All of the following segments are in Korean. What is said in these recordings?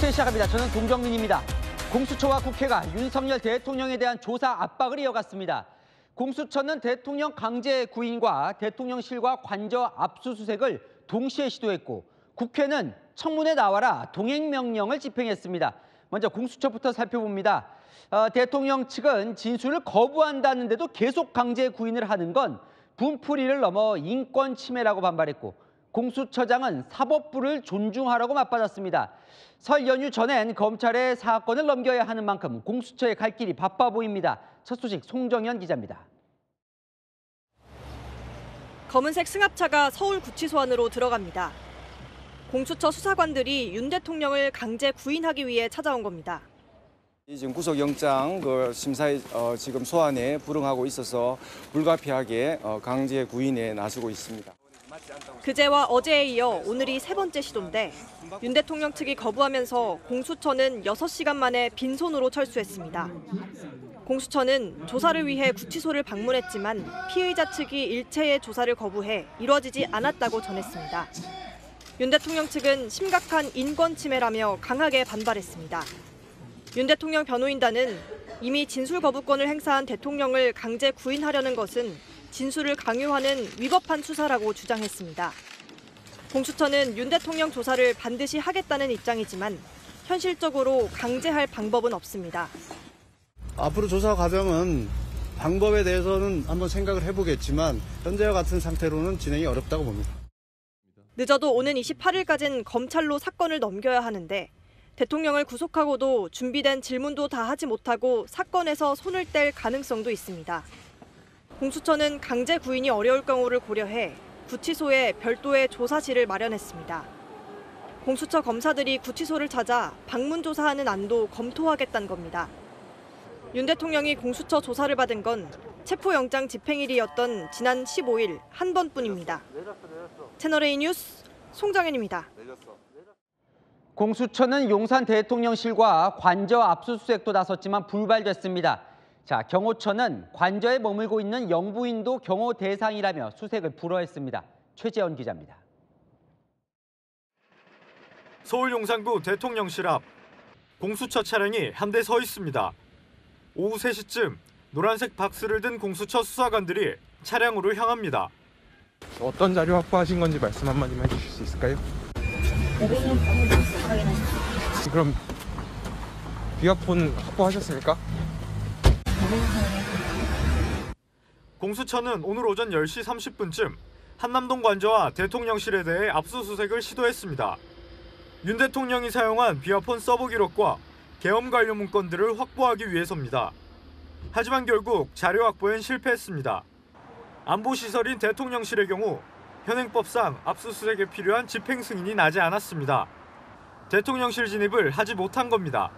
뉴스 시작합니다. 저는 동정민입니다. 공수처와 국회가 윤석열 대통령에 대한 조사 압박을 이어갔습니다. 공수처는 대통령 강제 구인과 대통령실과 관저 압수수색을 동시에 시도했고, 국회는 청문회 나와라 동행명령을 집행했습니다. 먼저 공수처부터 살펴봅니다. 대통령 측은 진술을 거부한다는데도 계속 강제 구인을 하는 건 분풀이를 넘어 인권 침해라고 반발했고, 공수처장은 사법부를 존중하라고 맞받았습니다. 설 연휴 전엔 검찰에 사건을 넘겨야 하는 만큼 공수처에 갈 길이 바빠 보입니다. 첫 소식 송정현 기자입니다. 검은색 승합차가 서울구치소 안으로 들어갑니다. 공수처 수사관들이 윤 대통령을 강제 구인하기 위해 찾아온 겁니다. 지금 구속영장 심사에 지금 소환에 불응하고 있어서 불가피하게 강제 구인에 나서고 있습니다. 그제와 어제에 이어 오늘이 세 번째 시도인데 윤 대통령 측이 거부하면서 공수처는 6시간 만에 빈손으로 철수했습니다. 공수처는 조사를 위해 구치소를 방문했지만 피의자 측이 일체의 조사를 거부해 이뤄지지 않았다고 전했습니다. 윤 대통령 측은 심각한 인권 침해라며 강하게 반발했습니다. 윤 대통령 변호인단은 이미 진술 거부권을 행사한 대통령을 강제 구인하려는 것은 진술을 강요하는 위법한 수사라고 주장했습니다. 공수처는 윤 대통령 조사를 반드시 하겠다는 입장이지만 현실적으로 강제할 방법은 없습니다. 앞으로 조사 과정은 방법에 대해서는 한번 생각을 해보겠지만 현재와 같은 상태로는 진행이 어렵다고 봅니다. 늦어도 오는 28일까지는 검찰로 사건을 넘겨야 하는데 대통령을 구속하고도 준비된 질문도 다 하지 못하고 사건에서 손을 뗄 가능성도 있습니다. 공수처는 강제 구인이 어려울 경우를 고려해 구치소에 별도의 조사실을 마련했습니다. 공수처 검사들이 구치소를 찾아 방문 조사하는 안도 검토하겠다는 겁니다. 윤 대통령이 공수처 조사를 받은 건 체포영장 집행일이었던 지난 15일 한 번뿐입니다. 채널A 뉴스 송정현입니다. 공수처는 용산 대통령실과 관저 압수수색도 나섰지만 불발됐습니다. 자, 경호처는 관저에 머물고 있는 영부인도 경호 대상이라며 수색을 불허했습니다. 최재원 기자입니다. 서울 용산구 대통령실 앞 공수처 차량이 한 대 서 있습니다. 오후 3시쯤 노란색 박스를 든 공수처 수사관들이 차량으로 향합니다. 어떤 자료 확보하신 건지 말씀 한마디만 해주실 수 있을까요? 그럼 비화폰 확보하셨습니까? 공수처는 오늘 오전 10시 30분쯤 한남동 관저와 대통령실에 대해 압수수색을 시도했습니다. 윤 대통령이 사용한 비화폰 서버 기록과 계엄 관련 문건들을 확보하기 위해서입니다. 하지만 결국 자료 확보엔 실패했습니다. 안보시설인 대통령실의 경우 현행법상 압수수색에 필요한 집행 승인이 나지 않았습니다. 대통령실 진입을 하지 못한 겁니다.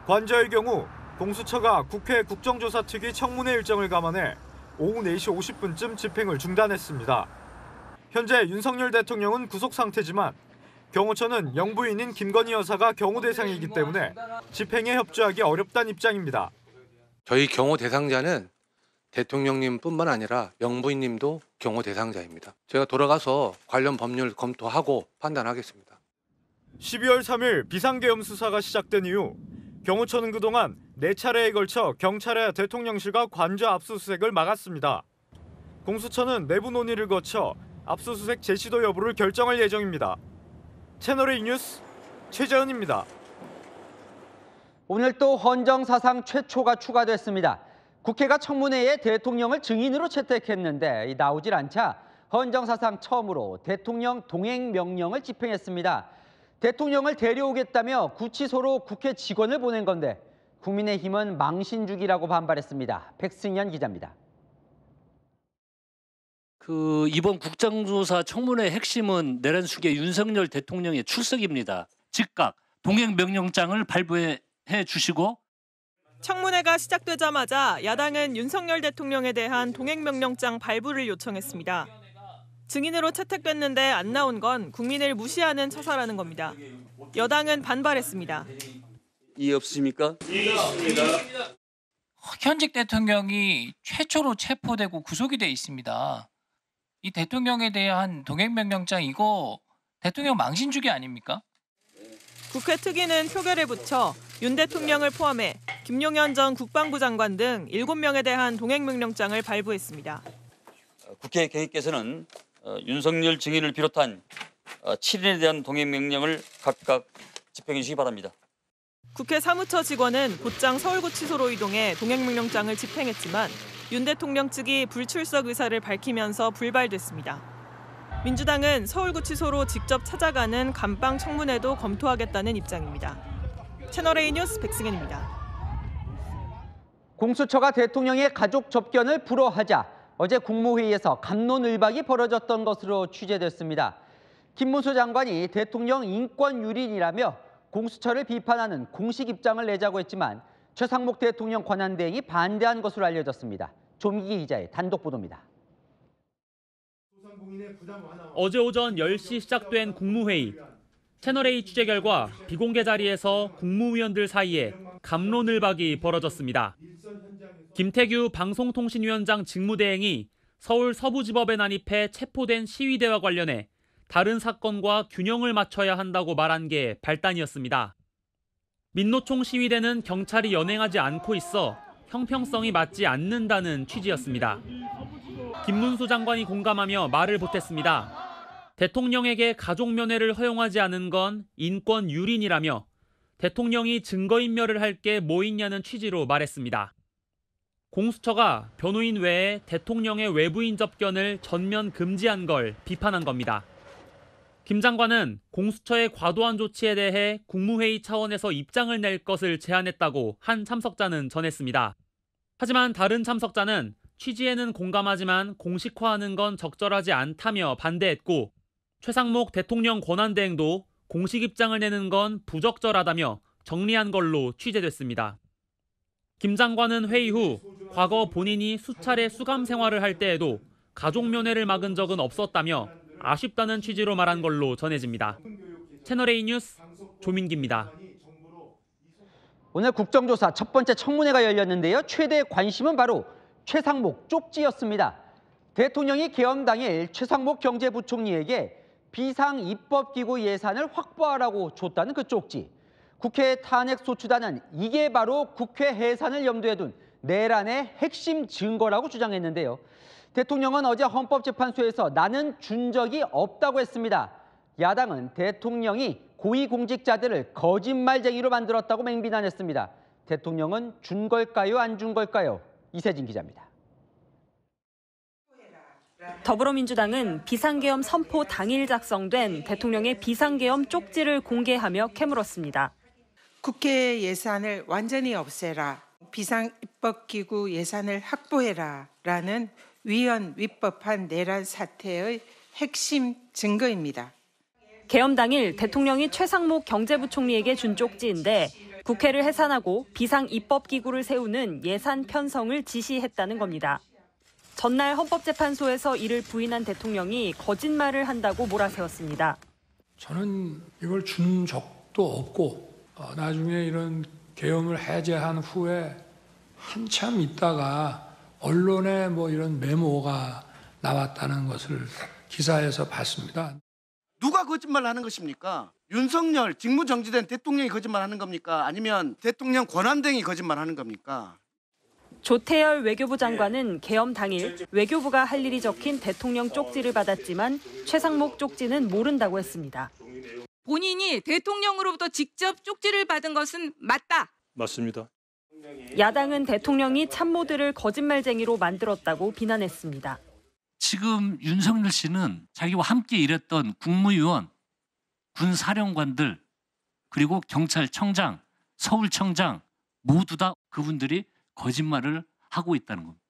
관저의 경우 공수처가 국회 국정조사특위 청문회 일정을 감안해 오후 4시 50분쯤 집행을 중단했습니다. 현재 윤석열 대통령은 구속 상태지만 경호처는 영부인인 김건희 여사가 경호 대상이기 때문에 집행에 협조하기 어렵다는 입장입니다. 저희 경호 대상자는 대통령님뿐만 아니라 영부인님도 경호 대상자입니다. 제가 돌아가서 관련 법률 검토하고 판단하겠습니다. 12월 3일 비상계엄 수사가 시작된 이후 경호처는 그동안 4차례에 걸쳐 경찰의 대통령실과 관저 압수수색을 막았습니다. 공수처는 내부 논의를 거쳐 압수수색 재시도 여부를 결정할 예정입니다. 채널A 뉴스 최재현입니다. 오늘 또 헌정사상 최초가 추가됐습니다. 국회가 청문회에 대통령을 증인으로 채택했는데 나오질 않자 헌정사상 처음으로 대통령 동행명령을 집행했습니다. 대통령을 데려오겠다며 구치소로 국회 직원을 보낸 건데 국민의힘은 망신주기라고 반발했습니다. 백승현 기자입니다. 이번 국정조사 청문회 핵심은 내란숙의 윤석열 대통령의 출석입니다. 즉각 동행명령장을 발부해 주시고 청문회가 시작되자마자 야당은 윤석열 대통령에 대한 동행명령장 발부를 요청했습니다. 증인으로 채택됐는데 안 나온 건 국민을 무시하는 처사라는 겁니다. 여당은 반발했습니다. 이해 없으십니까? 이해가 없습니다. 현직 대통령이 최초로 체포되고 구속이 돼 있습니다. 이 대통령에 대한 동행명령장 이거 대통령 망신주기 아닙니까? 국회 특위는 표결에 붙여 윤 대통령을 포함해 김용현 전 국방부 장관 등 7명에 대한 동행명령장을 발부했습니다. 국회 개의께서는 윤석열 증인을 비롯한 7인에 대한 동행명령을 각각 집행해 주시기 바랍니다. 국회 사무처 직원은 곧장 서울구치소로 이동해 동행명령장을 집행했지만 윤 대통령 측이 불출석 의사를 밝히면서 불발됐습니다. 민주당은 서울구치소로 직접 찾아가는 감방 청문회도 검토하겠다는 입장입니다. 채널A 뉴스 백승현입니다. 공수처가 대통령의 가족 접견을 불허하자 어제 국무회의에서 갑론을박이 벌어졌던 것으로 취재됐습니다. 김문수 장관이 대통령 인권 유린이라며 공수처를 비판하는 공식 입장을 내자고 했지만 최상목 대통령 권한대행이 반대한 것으로 알려졌습니다. 조미기 기자의 단독 보도입니다. 어제 오전 10시 시작된 국무회의. 채널A 취재 결과 비공개 자리에서 국무위원들 사이에 갑론을박이 벌어졌습니다. 김태규 방송통신위원장 직무대행이 서울 서부지법에 난입해 체포된 시위대와 관련해 다른 사건과 균형을 맞춰야 한다고 말한 게 발단이었습니다. 민노총 시위대는 경찰이 연행하지 않고 있어 형평성이 맞지 않는다는 취지였습니다. 김문수 장관이 공감하며 말을 보탰습니다. 대통령에게 가족면회를 허용하지 않은 건 인권 유린이라며 대통령이 증거인멸을 할 게 뭐 있냐는 취지로 말했습니다. 공수처가 변호인 외에 대통령의 외부인 접견을 전면 금지한 걸 비판한 겁니다. 김 장관은 공수처의 과도한 조치에 대해 국무회의 차원에서 입장을 낼 것을 제안했다고 한 참석자는 전했습니다. 하지만 다른 참석자는 취지에는 공감하지만 공식화하는 건 적절하지 않다며 반대했고 최상목 대통령 권한대행도 공식 입장을 내는 건 부적절하다며 정리한 걸로 취재됐습니다. 김 장관은 회의 후 과거 본인이 수차례 수감 생활을 할 때에도 가족 면회를 막은 적은 없었다며 아쉽다는 취지로 말한 걸로 전해집니다. 채널A 뉴스 조민기입니다. 오늘 국정조사 첫 번째 청문회가 열렸는데요. 최대 관심은 바로 최상목 쪽지였습니다. 대통령이 개엄 당일 최상목 경제부총리에게 비상입법기구 예산을 확보하라고 줬다는 그 쪽지. 국회 탄핵소추단은 이게 바로 국회 해산을 염두에 둔 내란의 핵심 증거라고 주장했는데요. 대통령은 어제 헌법재판소에서 나는 준 적이 없다고 했습니다. 야당은 대통령이 고위공직자들을 거짓말쟁이로 만들었다고 맹비난했습니다. 대통령은 준 걸까요, 안 준 걸까요? 이세진 기자입니다. 더불어민주당은 비상계엄 선포 당일 작성된 대통령의 비상계엄 쪽지를 공개하며 캐물었습니다. 국회 예산을 완전히 없애라, 비상입법기구 예산을 확보해라 라는 위헌 위법한 내란 사태의 핵심 증거입니다. 계엄 당일 대통령이 최상목 경제부총리에게 준 쪽지인데 국회를 해산하고 비상입법기구를 세우는 예산 편성을 지시했다는 겁니다. 전날 헌법재판소에서 이를 부인한 대통령이 거짓말을 한다고 몰아세웠습니다. 저는 이걸 준 적도 없고 나중에 이런 계엄을 해제한 후에 한참 있다가 언론에 이런 메모가 나왔다는 것을 기사에서 봤습니다. 누가 거짓말을 하는 것입니까? 윤석열 직무정지된 대통령이 거짓말하는 겁니까? 아니면 대통령 권한대행이 거짓말하는 겁니까? 조태열 외교부 장관은 계엄 당일 외교부가 할 일이 적힌 대통령 쪽지를 받았지만 최상목 쪽지는 모른다고 했습니다. 본인이 대통령으로부터 직접 쪽지를 받은 것은 맞다. 맞습니다. 야당은 대통령이 참모들을 거짓말쟁이로 만들었다고 비난했습니다. 지금 윤석열 씨는 자기와 함께 일했던 국무위원, 군사령관들, 그리고 경찰청장, 서울청장 모두 다 그분들이 거짓말을 하고 있다는 겁니다.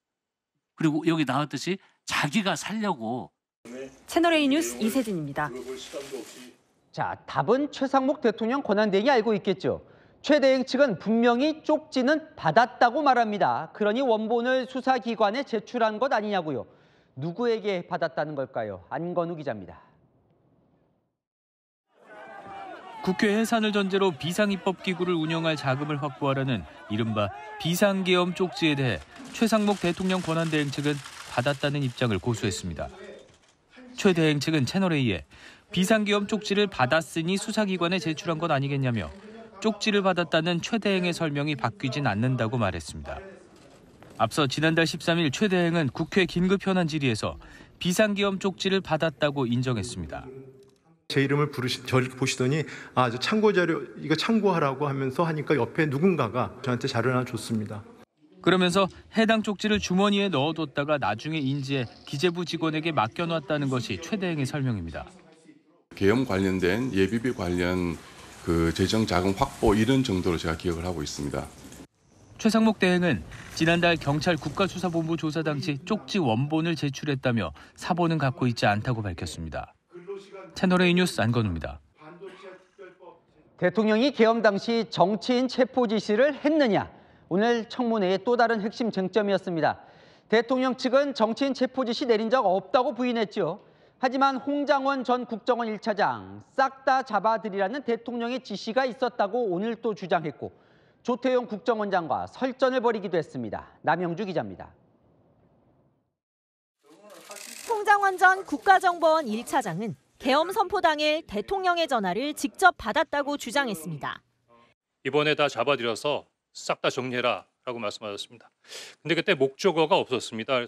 그리고 여기 나왔듯이 자기가 살려고. 채널A 뉴스 이세진입니다. 자, 답은 최상목 대통령 권한대행이 알고 있겠죠. 최 대행 측은 분명히 쪽지는 받았다고 말합니다. 그러니 원본을 수사기관에 제출한 것 아니냐고요. 누구에게 받았다는 걸까요? 안건우 기자입니다. 국회 해산을 전제로 비상입법기구를 운영할 자금을 확보하라는 이른바 비상계엄 쪽지에 대해 최상목 대통령 권한대행 측은 받았다는 입장을 고수했습니다. 최 대행 측은 채널A에 비상계엄 쪽지를 받았으니 수사기관에 제출한 것 아니겠냐며 쪽지를 받았다는 최 대행의 설명이 바뀌진 않는다고 말했습니다. 앞서 지난달 13일 최 대행은 국회 긴급 현안 질의에서 비상계엄 쪽지를 받았다고 인정했습니다. 제 이름을 저를 보시더니 저 참고 자료 이거 참고하라고 하면서 하니까 옆에 누군가가 저한테 자료를 하나 줬습니다. 그러면서 해당 쪽지를 주머니에 넣어뒀다가 나중에 인지해 기재부 직원에게 맡겨놨다는 것이 최 대행의 설명입니다. 계엄 관련된 예비비 관련 재정 자금 확보 이런 정도로 제가 기억을 하고 있습니다. 최상목 대행은 지난달 경찰 국가수사본부 조사 당시 쪽지 원본을 제출했다며 사본은 갖고 있지 않다고 밝혔습니다. 채널A 뉴스 안건우입니다. 대통령이 계엄 당시 정치인 체포 지시를 했느냐? 오늘 청문회의 또 다른 핵심 쟁점이었습니다. 대통령 측은 정치인 체포 지시 내린 적 없다고 부인했죠. 하지만 홍장원 전 국정원 1차장 싹 다 잡아들이라는 대통령의 지시가 있었다고 오늘 또 주장했고 조태용 국정원장과 설전을 벌이기도 했습니다. 남영주 기자입니다. 홍장원 전 국가정보원 1차장은 계엄 선포 당일 대통령의 전화를 직접 받았다고 주장했습니다. 이번에 다 잡아들여서 싹 다 정리해라라고 말씀하셨습니다. 근데 그때 목적어가 없었습니다.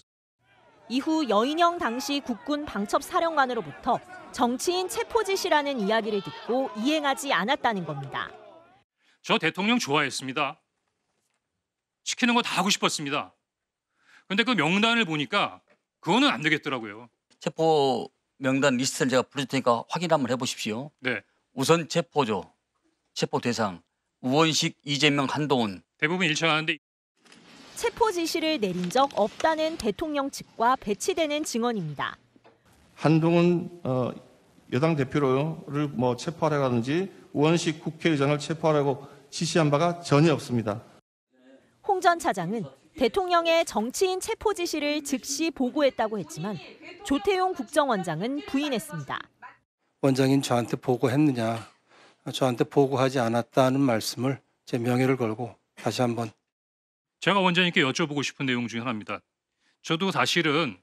이후 여인영 당시 국군 방첩사령관으로부터 정치인 체포 지시라는 이야기를 듣고 이행하지 않았다는 겁니다. 저 대통령 좋아했습니다. 시키는 거 다 하고 싶었습니다. 근데 그 명단을 보니까 그거는 안 되겠더라고요. 체포 명단 리스트를 제가 부를 테니까 확인 한번 해보십시오. 네. 우선 체포조, 체포 대상, 우원식, 이재명, 한동훈. 대부분 일치하는데 체포 지시를 내린 적 없다는 대통령 측과 배치되는 증언입니다. 한동훈 여당 대표를 체포하라든지 우원식 국회의장을 체포하라고 지시한 바가 전혀 없습니다. 홍 전 차장은 대통령의 정치인 체포 지시를 즉시 보고했다고 했지만 조태용 국정원장은 부인했습니다. 원장님 저한테 보고했느냐, 저한테 보고하지 않았다는 말씀을 제 명예를 걸고 다시 한번. 제가 원장님께 여쭤보고 싶은 내용 중에 하나입니다. 저도 사실은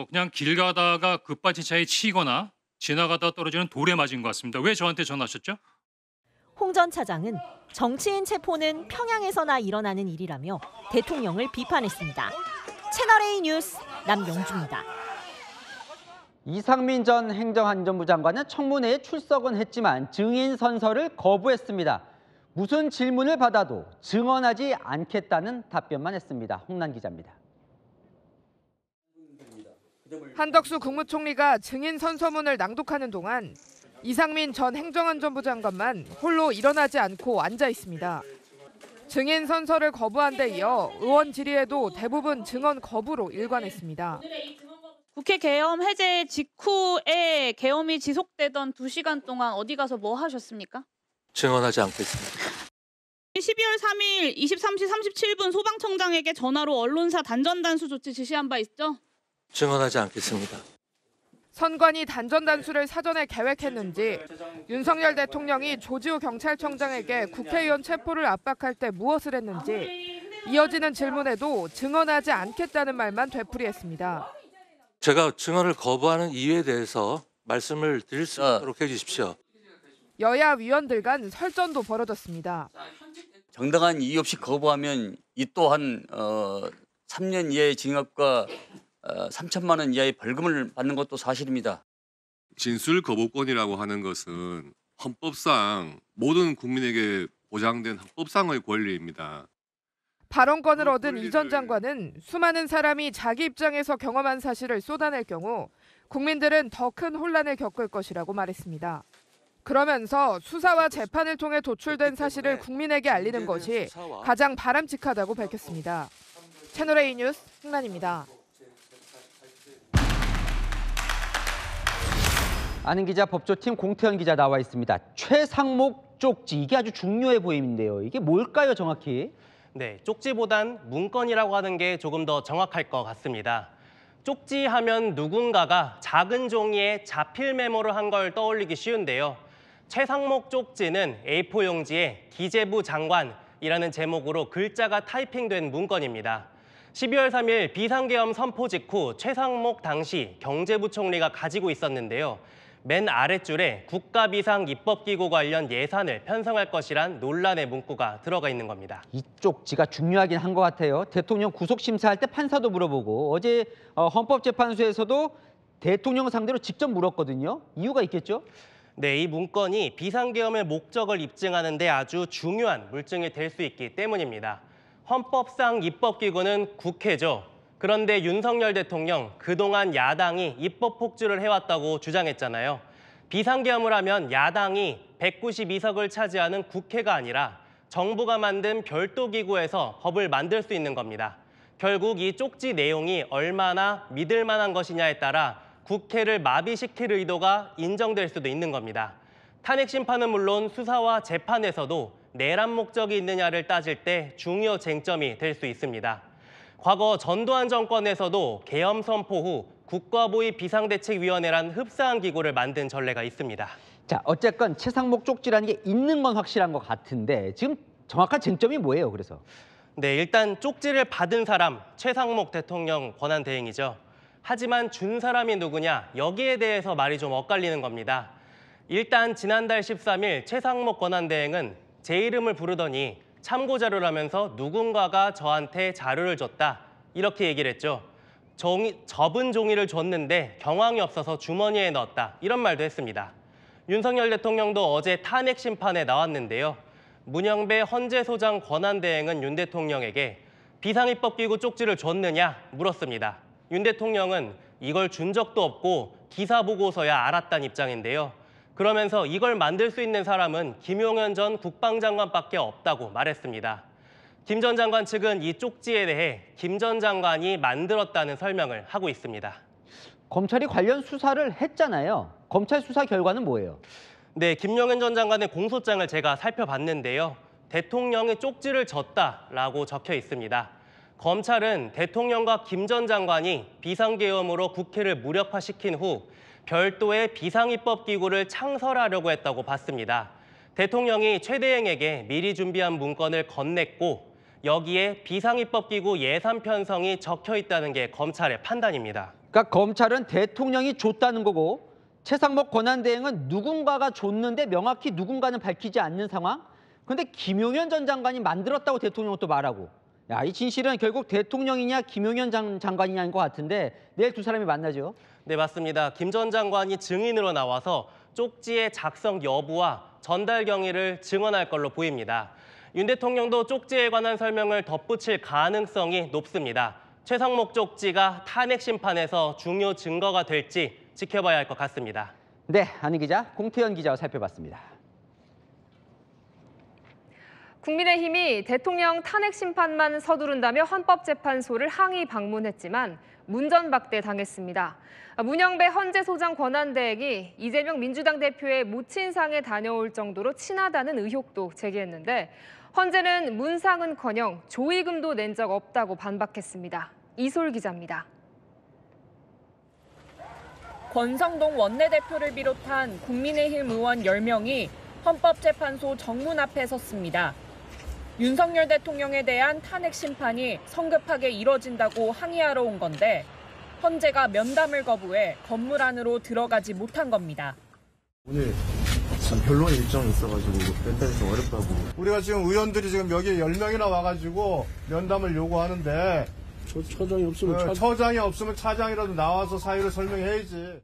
그냥 길 가다가 급발진 차에 치이거나 지나가다 떨어지는 돌에 맞은 것 같습니다. 왜 저한테 전화하셨죠? 홍 전 차장은 정치인 체포는 평양에서나 일어나는 일이라며 대통령을 비판했습니다. 채널A 뉴스 남영주입니다. 이상민 전 행정안전부 장관은 청문회에 출석은 했지만 증인 선서를 거부했습니다. 무슨 질문을 받아도 증언하지 않겠다는 답변만 했습니다. 홍란 기자입니다. 한덕수 국무총리가 증인 선서문을 낭독하는 동안 이상민 전 행정안전부 장관만 홀로 일어나지 않고 앉아 있습니다. 증인 선서를 거부한 데 이어 의원 질의에도 대부분 증언 거부로 일관했습니다. 국회 계엄 해제 직후에 계엄이 지속되던 2시간 동안 어디 가서 뭐 하셨습니까? 증언하지 않겠습니다. 12월 3일 23시 37분 소방청장에게 전화로 언론사 단전 단수 조치 지시한 바 있죠? 증언하지 않겠습니다. 선관위 단전 단수를 사전에 계획했는지, 윤석열 대통령이 조지호 경찰청장에게 국회의원 체포를 압박할 때 무엇을 했는지, 이어지는 질문에도 증언하지 않겠다는 말만 되풀이했습니다. 제가 증언을 거부하는 이유에 대해서 말씀을 드릴 수 있도록 해주십시오. 여야 위원들 간 설전도 벌어졌습니다. 정당한 이유 없이 거부하면 이 또한 3년 이하의 징역과 3천만 원 이하의 벌금을 받는 것도 사실입니다. 진술 거부권이라고 하는 것은 헌법상 모든 국민에게 보장된 헌법상의 권리입니다. 발언권을 얻은 이 전 장관은 수많은 사람이 자기 입장에서 경험한 사실을 쏟아낼 경우 국민들은 더 큰 혼란을 겪을 것이라고 말했습니다. 그러면서 수사와 재판을 통해 도출된 사실을 국민에게 알리는 것이 가장 바람직하다고 밝혔습니다. 채널A 뉴스 홍란입니다. 아는 기자 법조팀 공태현 기자 나와 있습니다. 최상목 쪽지, 이게 아주 중요해 보이는데요. 이게 뭘까요, 정확히? 네, 쪽지보단 문건이라고 하는 게 조금 더 정확할 것 같습니다. 쪽지하면 누군가가 작은 종이에 자필 메모를 한 걸 떠올리기 쉬운데요. 최상목 쪽지는 A4 용지에 기재부 장관이라는 제목으로 글자가 타이핑된 문건입니다. 12월 3일 비상계엄 선포 직후 최상목 당시 경제부총리가 가지고 있었는데요. 맨 아랫줄에 국가비상입법기구 관련 예산을 편성할 것이란 논란의 문구가 들어가 있는 겁니다. 이 쪽지가 중요하긴 한 것 같아요. 대통령 구속심사할 때 판사도 물어보고 어제 헌법재판소에서도 대통령 상대로 직접 물었거든요. 이유가 있겠죠? 네, 이 문건이 비상계엄의 목적을 입증하는 데 아주 중요한 물증이 될 수 있기 때문입니다. 헌법상 입법기구는 국회죠. 그런데 윤석열 대통령 그동안 야당이 입법 폭주를 해왔다고 주장했잖아요. 비상계엄을 하면 야당이 192석을 차지하는 국회가 아니라 정부가 만든 별도 기구에서 법을 만들 수 있는 겁니다. 결국 이 쪽지 내용이 얼마나 믿을 만한 것이냐에 따라 국회를 마비시킬 의도가 인정될 수도 있는 겁니다. 탄핵 심판은 물론 수사와 재판에서도 내란 목적이 있느냐를 따질 때 중요 쟁점이 될 수 있습니다. 과거 전두환 정권에서도 계엄 선포 후 국가보위 비상대책위원회란 흡사한 기구를 만든 전례가 있습니다. 자, 어쨌건 최상목 쪽지라는 게 있는 건 확실한 것 같은데 지금 정확한 쟁점이 뭐예요, 그래서? 네, 일단 쪽지를 받은 사람 최상목 대통령 권한대행이죠. 하지만 준 사람이 누구냐, 여기에 대해서 말이 좀 엇갈리는 겁니다. 일단 지난달 13일 최상목 권한대행은 제 이름을 부르더니 참고자료라면서 누군가가 저한테 자료를 줬다, 이렇게 얘기를 했죠. 접은 종이를 줬는데 경황이 없어서 주머니에 넣었다, 이런 말도 했습니다. 윤석열 대통령도 어제 탄핵 심판에 나왔는데요. 문영배 헌재소장 권한대행은 윤 대통령에게 비상입법기구 쪽지를 줬느냐 물었습니다. 윤 대통령은 이걸 준 적도 없고 기사 보고서야 알았다는 입장인데요. 그러면서 이걸 만들 수 있는 사람은 김용현 전 국방장관밖에 없다고 말했습니다. 김 전 장관 측은 이 쪽지에 대해 김 전 장관이 만들었다는 설명을 하고 있습니다. 검찰이 관련 수사를 했잖아요. 검찰 수사 결과는 뭐예요? 네, 김용현 전 장관의 공소장을 제가 살펴봤는데요. 대통령이 쪽지를 줬다라고 적혀 있습니다. 검찰은 대통령과 김 전 장관이 비상계엄으로 국회를 무력화시킨 후 별도의 비상입법기구를 창설하려고 했다고 봤습니다. 대통령이 최 대행에게 미리 준비한 문건을 건넸고 여기에 비상입법기구 예산 편성이 적혀 있다는 게 검찰의 판단입니다. 그러니까 검찰은 대통령이 줬다는 거고 최상목 권한대행은 누군가가 줬는데 명확히 누군가는 밝히지 않는 상황? 그런데 김용현 전 장관이 만들었다고 대통령은 또 말하고, 야, 이 진실은 결국 대통령이냐 김용현 장관이냐인 것 같은데 내일 두 사람이 만나죠? 네, 맞습니다. 김 전 장관이 증인으로 나와서 쪽지의 작성 여부와 전달 경위를 증언할 걸로 보입니다. 윤 대통령도 쪽지에 관한 설명을 덧붙일 가능성이 높습니다. 최상목 쪽지가 탄핵 심판에서 중요 증거가 될지 지켜봐야 할 것 같습니다. 네, 안희 기자, 공태현 기자와 살펴봤습니다. 국민의힘이 대통령 탄핵 심판만 서두른다며 헌법재판소를 항의 방문했지만 문전박대 당했습니다. 문영배 헌재소장 권한대행이 이재명 민주당 대표의 모친상에 다녀올 정도로 친하다는 의혹도 제기했는데 헌재는 문상은커녕 조의금도 낸 적 없다고 반박했습니다. 이솔 기자입니다. 권성동 원내대표를 비롯한 국민의힘 의원 10명이 헌법재판소 정문 앞에 섰습니다. 윤석열 대통령에 대한 탄핵 심판이 성급하게 이뤄진다고 항의하러 온 건데 헌재가 면담을 거부해 건물 안으로 들어가지 못한 겁니다. 오늘 참 변론 일정이 있어가지고 면담이 좀 어렵다고. 우리가 지금 의원들이 지금 여기 10명이나 와가지고 면담을 요구하는데 처장이 없으면 처장이 없으면 차장이라도 나와서 사유를 설명해야지.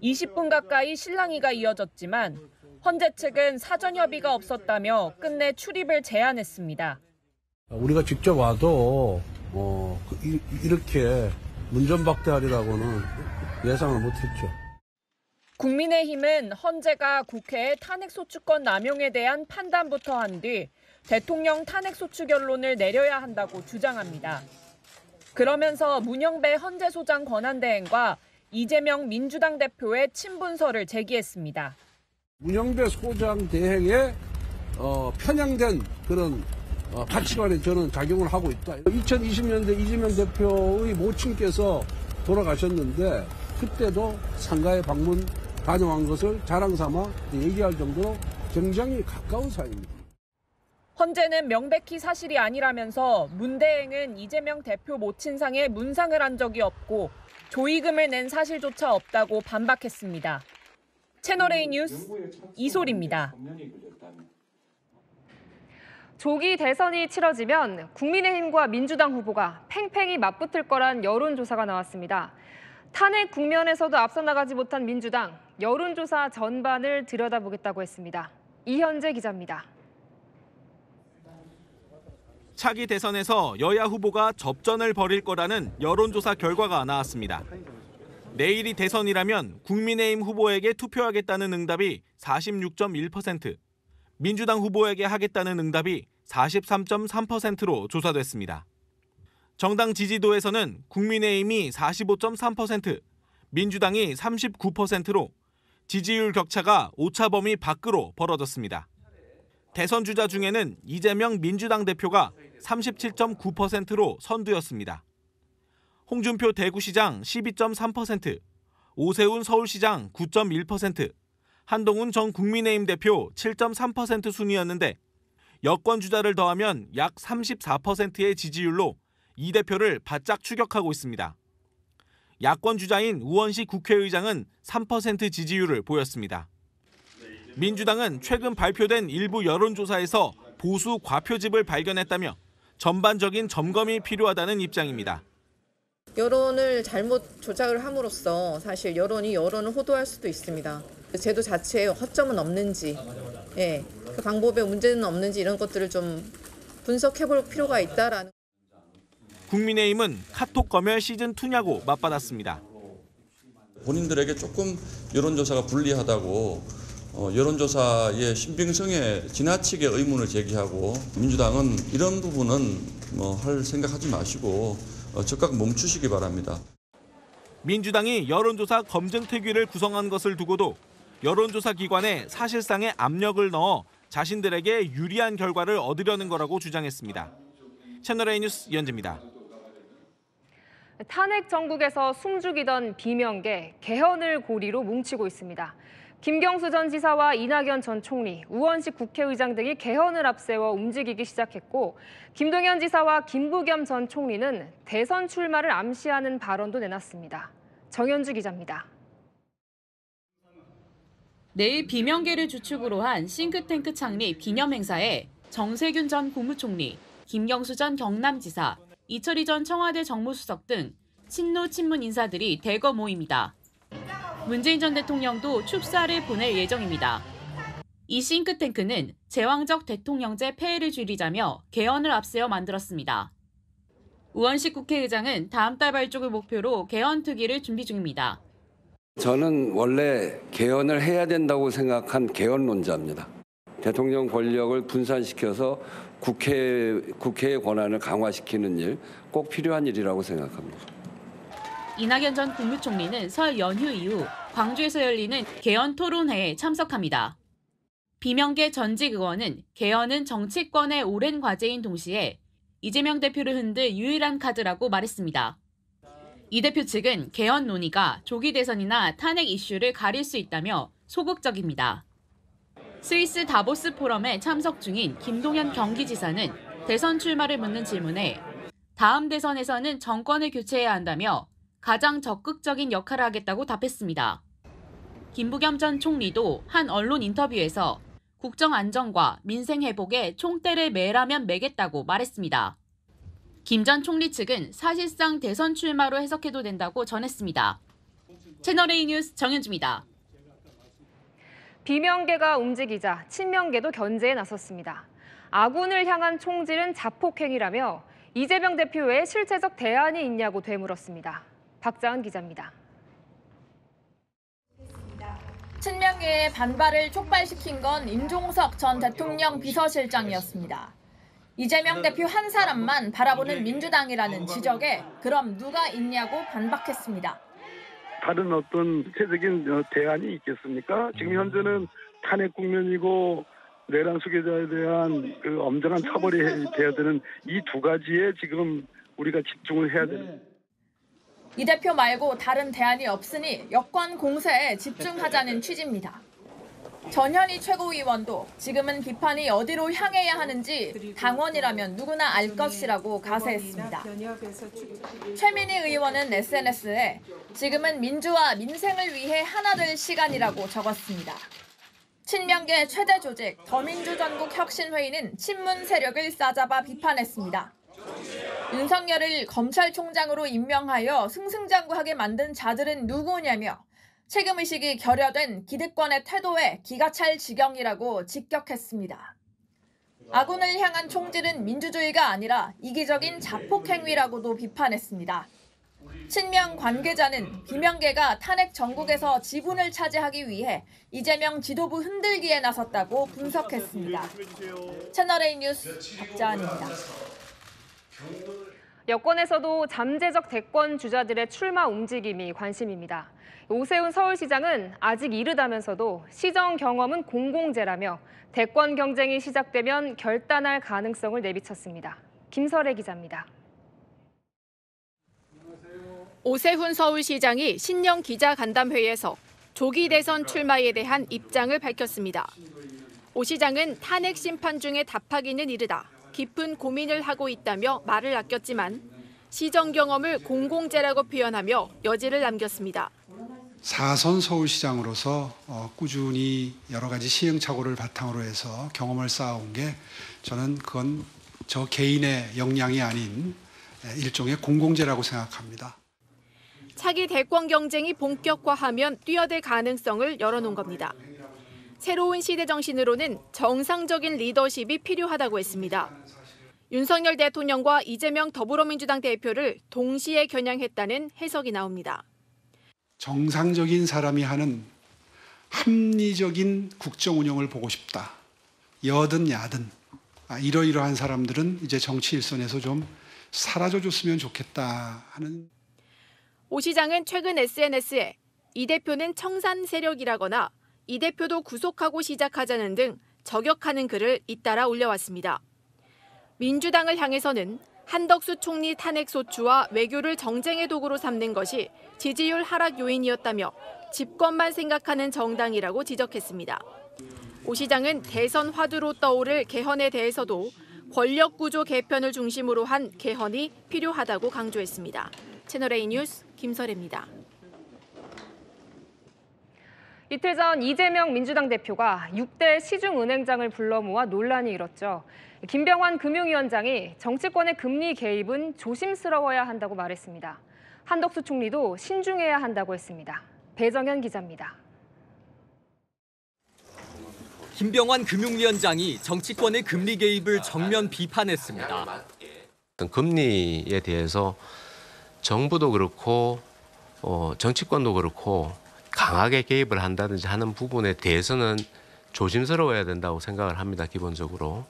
20분 가까이 실랑이가 이어졌지만 헌재 측은 사전 협의가 없었다며 끝내 출입을 제안했습니다. 우리가 직접 와도 이렇게 문전박대하리라고는 예상을 못했죠. 국민의힘은 헌재가 국회의 탄핵소추권 남용에 대한 판단부터 한 뒤 대통령 탄핵소추 결론을 내려야 한다고 주장합니다. 그러면서 문영배 헌재소장 권한대행과 이재명 민주당 대표의 친분서를 제기했습니다. 문영배 소장 대행에 편향된 그런 가치관에 저는 작용을 하고 있다. 2020년대 이재명 대표의 모친께서 돌아가셨는데 그때도 상가에 방문 다녀온 것을 자랑삼아 얘기할 정도로 굉장히 가까운 사이입니다. 헌재는 명백히 사실이 아니라면서 문 대행은 이재명 대표 모친상에 문상을 한 적이 없고 조의금을 낸 사실조차 없다고 반박했습니다. 채널A 뉴스 이소리입니다. 조기 대선이 치러지면 국민의힘과 민주당 후보가 팽팽히 맞붙을 거란 여론조사가 나왔습니다. 탄핵 국면에서도 앞서 나가지 못한 민주당, 여론조사 전반을 들여다보겠다고 했습니다. 이현재 기자입니다. 차기 대선에서 여야 후보가 접전을 벌일 거라는 여론조사 결과가 나왔습니다. 내일이 대선이라면 국민의힘 후보에게 투표하겠다는 응답이 46.1%, 민주당 후보에게 하겠다는 응답이 43.3%로 조사됐습니다. 정당 지지도에서는 국민의힘이 45.3%, 민주당이 39%로 지지율 격차가 오차 범위 밖으로 벌어졌습니다. 대선 주자 중에는 이재명 민주당 대표가 37.9%로 선두였습니다. 홍준표 대구시장 12.3%, 오세훈 서울시장 9.1%, 한동훈 전 국민의힘 대표 7.3% 순이었는데 여권 주자를 더하면 약 34%의 지지율로 이 대표를 바짝 추격하고 있습니다. 야권 주자인 우원식 국회의장은 3% 지지율을 보였습니다. 민주당은 최근 발표된 일부 여론조사에서 보수 과표집을 발견했다며 전반적인 점검이 필요하다는 입장입니다. 여론을 잘못 조작을 함으로써 사실 여론을 호도할 수도 있습니다. 제도 자체에 허점은 없는지, 그 방법에 문제는 없는지 이런 것들을 좀 분석해볼 필요가 있다라는. 국민의힘은 카톡 검열 시즌2냐고 맞받았습니다. 본인들에게 조금 여론조사가 불리하다고 여론조사의 신빙성에 지나치게 의문을 제기하고 민주당은 이런 부분은 할 생각하지 마시고 즉각 멈추시기 바랍니다. 민주당이 여론조사 검증특위를 구성한 것을 두고도 여론조사 기관에 사실상의 압력을 넣어 자신들에게 유리한 결과를 얻으려는 거라고 주장했습니다. 채널A 뉴스 이현재입니다. 탄핵 정국에서 숨죽이던 비명계, 개헌을 고리로 뭉치고 있습니다. 김경수 전 지사와 이낙연 전 총리, 우원식 국회의장 등이 개헌을 앞세워 움직이기 시작했고 김동연 지사와 김부겸 전 총리는 대선 출마를 암시하는 발언도 내놨습니다. 정현주 기자입니다. 내일 비명계를 주축으로 한 싱크탱크 창립 기념 행사에 정세균 전 국무총리, 김경수 전 경남지사, 이철희 전 청와대 정무수석 등 친노 친문 인사들이 대거 모입니다. 문재인 전 대통령도 축사를 보낼 예정입니다. 이 싱크탱크는 제왕적 대통령제 폐해를 줄이자며 개헌을 앞세워 만들었습니다. 우원식 국회의장은 다음 달 발족을 목표로 개헌특위를 준비 중입니다. 저는 원래 개헌을 해야 된다고 생각한 개헌론자입니다. 대통령 권력을 분산시켜서 국회의 권한을 강화시키는 일, 꼭 필요한 일이라고 생각합니다. 이낙연 전 국무총리는 설 연휴 이후 광주에서 열리는 개헌 토론회에 참석합니다. 비명계 전직 의원은 개헌은 정치권의 오랜 과제인 동시에 이재명 대표를 흔들 유일한 카드라고 말했습니다. 이 대표 측은 개헌 논의가 조기 대선이나 탄핵 이슈를 가릴 수 있다며 소극적입니다. 스위스 다보스 포럼에 참석 중인 김동연 경기지사는 대선 출마를 묻는 질문에 다음 대선에서는 정권을 교체해야 한다며 가장 적극적인 역할을 하겠다고 답했습니다. 김부겸 전 총리도 한 언론 인터뷰에서 국정 안정과 민생 회복에 총대를 매라면 매겠다고 말했습니다. 김 전 총리 측은 사실상 대선 출마로 해석해도 된다고 전했습니다. 채널A 뉴스 정현주입니다. 비명계가 움직이자 친명계도 견제에 나섰습니다. 아군을 향한 총질은 자폭행위라며 이재명 대표 외에 실체적 대안이 있냐고 되물었습니다. 박자은 기자입니다. 친명계의 반발을 촉발시킨 건 임종석 전 대통령 비서실장이었습니다. 이재명 대표 한 사람만 바라보는 민주당이라는 지적에 그럼 누가 있냐고 반박했습니다. 다른 어떤 구체적인 대안이 있겠습니까? 지금 현재는 탄핵 국면이고 내란 수괴자에 대한 그 엄정한 처벌이 돼야 되는 이 두 가지에 지금 우리가 집중을 해야 되는. 이 대표 말고 다른 대안이 없으니 여권 공세에 집중하자는 취지입니다. 전현희 최고위원도 지금은 비판이 어디로 향해야 하는지 당원이라면 누구나 알 것이라고 가세했습니다. 최민희 의원은 SNS에 지금은 민주와 민생을 위해 하나 될 시간이라고 적었습니다. 친명계 최대 조직 더민주전국혁신회의는 친문 세력을 싸잡아 비판했습니다. 윤석열을 검찰총장으로 임명하여 승승장구하게 만든 자들은 누구냐며 책임의식이 결여된 기득권의 태도에 기가 찰 지경이라고 직격했습니다. 아군을 향한 총질은 민주주의가 아니라 이기적인 자폭행위라고도 비판했습니다. 친명 관계자는 비명계가 탄핵 정국에서 지분을 차지하기 위해 이재명 지도부 흔들기에 나섰다고 분석했습니다. 채널A 뉴스 박자은입니다. 여권에서도 잠재적 대권 주자들의 출마 움직임이 관심입니다. 오세훈 서울시장은 아직 이르다면서도 시정 경험은 공공재라며 대권 경쟁이 시작되면 결단할 가능성을 내비쳤습니다. 김설혜 기자입니다. 오세훈 서울시장이 신년 기자간담회에서 조기 대선 출마에 대한 입장을 밝혔습니다. 오 시장은 탄핵 심판 중에 답하기는 이르다 깊은 고민을 하고 있다며 말을 아꼈지만 시정 경험을 공공재라고 표현하며 여지를 남겼습니다. 4선 서울시장으로서 꾸준히 여러 가지 시행착오를 바탕으로 해서 경험을 쌓아온 게 저는 그건 저 개인의 역량이 아닌 일종의 공공재라고 생각합니다. 차기 대권 경쟁이 본격화하면 뛰어들 가능성을 열어놓은 겁니다. 새로운 시대 정신으로는 정상적인 리더십이 필요하다고 했습니다. 윤석열 대통령과 이재명 더불어민주당 대표를 동시에 겨냥했다는 해석이 나옵니다. 정상적인 사람이 하는 합리적인 국정 운영을 보고 싶다. 여든 야든 이러이러한 사람들은 이제 정치 일선에서 좀 사라져줬으면 좋겠다 하는. 오 시장은 최근 SNS에 이 대표는 청산 세력이라거나 이 대표도 구속하고 시작하자는 등 저격하는 글을 잇따라 올려왔습니다. 민주당을 향해서는 한덕수 총리 탄핵 소추와 외교를 정쟁의 도구로 삼는 것이 지지율 하락 요인이었다며 집권만 생각하는 정당이라고 지적했습니다. 오 시장은 대선 화두로 떠오를 개헌에 대해서도 권력 구조 개편을 중심으로 한 개헌이 필요하다고 강조했습니다. 채널A 뉴스 김설혜입니다. 이틀 전 이재명 민주당 대표가 6대 시중은행장을 불러 모아 논란이 일었죠. 김병환 금융위원장이 정치권의 금리 개입은 조심스러워야 한다고 말했습니다. 한덕수 총리도 신중해야 한다고 했습니다. 배정현 기자입니다. 김병환 금융위원장이 정치권의 금리 개입을 정면 비판했습니다. 금리에 대해서 정부도 그렇고 정치권도 그렇고 강하게 개입을 한다든지 하는 부분에 대해서는 조심스러워야 된다고 생각을 합니다. 기본적으로.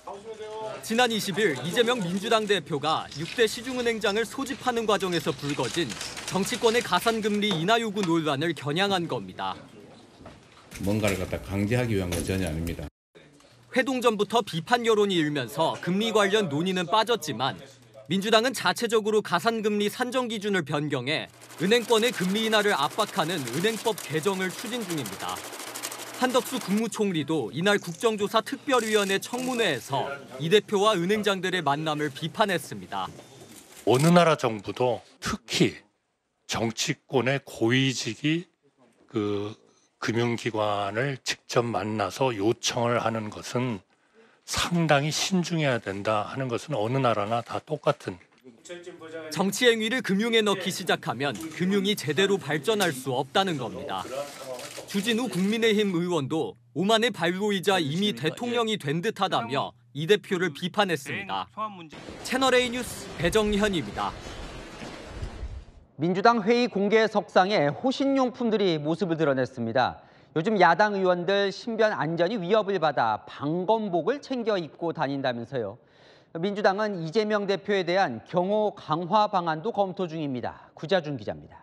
지난 20일 이재명 민주당 대표가 6대 시중은행장을 소집하는 과정에서 불거진 정치권의 가산금리 인하 요구 논란을 겨냥한 겁니다. 뭔가를 갖다 강제하기 위한 건 전혀 아닙니다. 회동 전부터 비판 여론이 일면서 금리 관련 논의는 빠졌지만 민주당은 자체적으로 가산금리 산정 기준을 변경해 은행권의 금리 인하를 압박하는 은행법 개정을 추진 중입니다. 한덕수 국무총리도 이날 국정조사 특별위원회 청문회에서 이 대표와 은행장들의 만남을 비판했습니다. 어느 나라 정부도 특히 정치권의 고위직이 금융기관을 직접 만나서 요청을 하는 것은 상당히 신중해야 된다 하는 것은 어느 나라나 다 똑같은. 정치 행위를 금융에 넣기 시작하면 금융이 제대로 발전할 수 없다는 겁니다. 주진우 국민의힘 의원도 오만의 발로이자 이미 대통령이 된 듯하다며 이 대표를 비판했습니다. 채널A 뉴스 배정현입니다. 민주당 회의 공개석상에 호신용품들이 모습을 드러냈습니다. 요즘 야당 의원들 신변 안전이 위협을 받아 방검복을 챙겨 입고 다닌다면서요. 민주당은 이재명 대표에 대한 경호 강화 방안도 검토 중입니다. 구자준 기자입니다.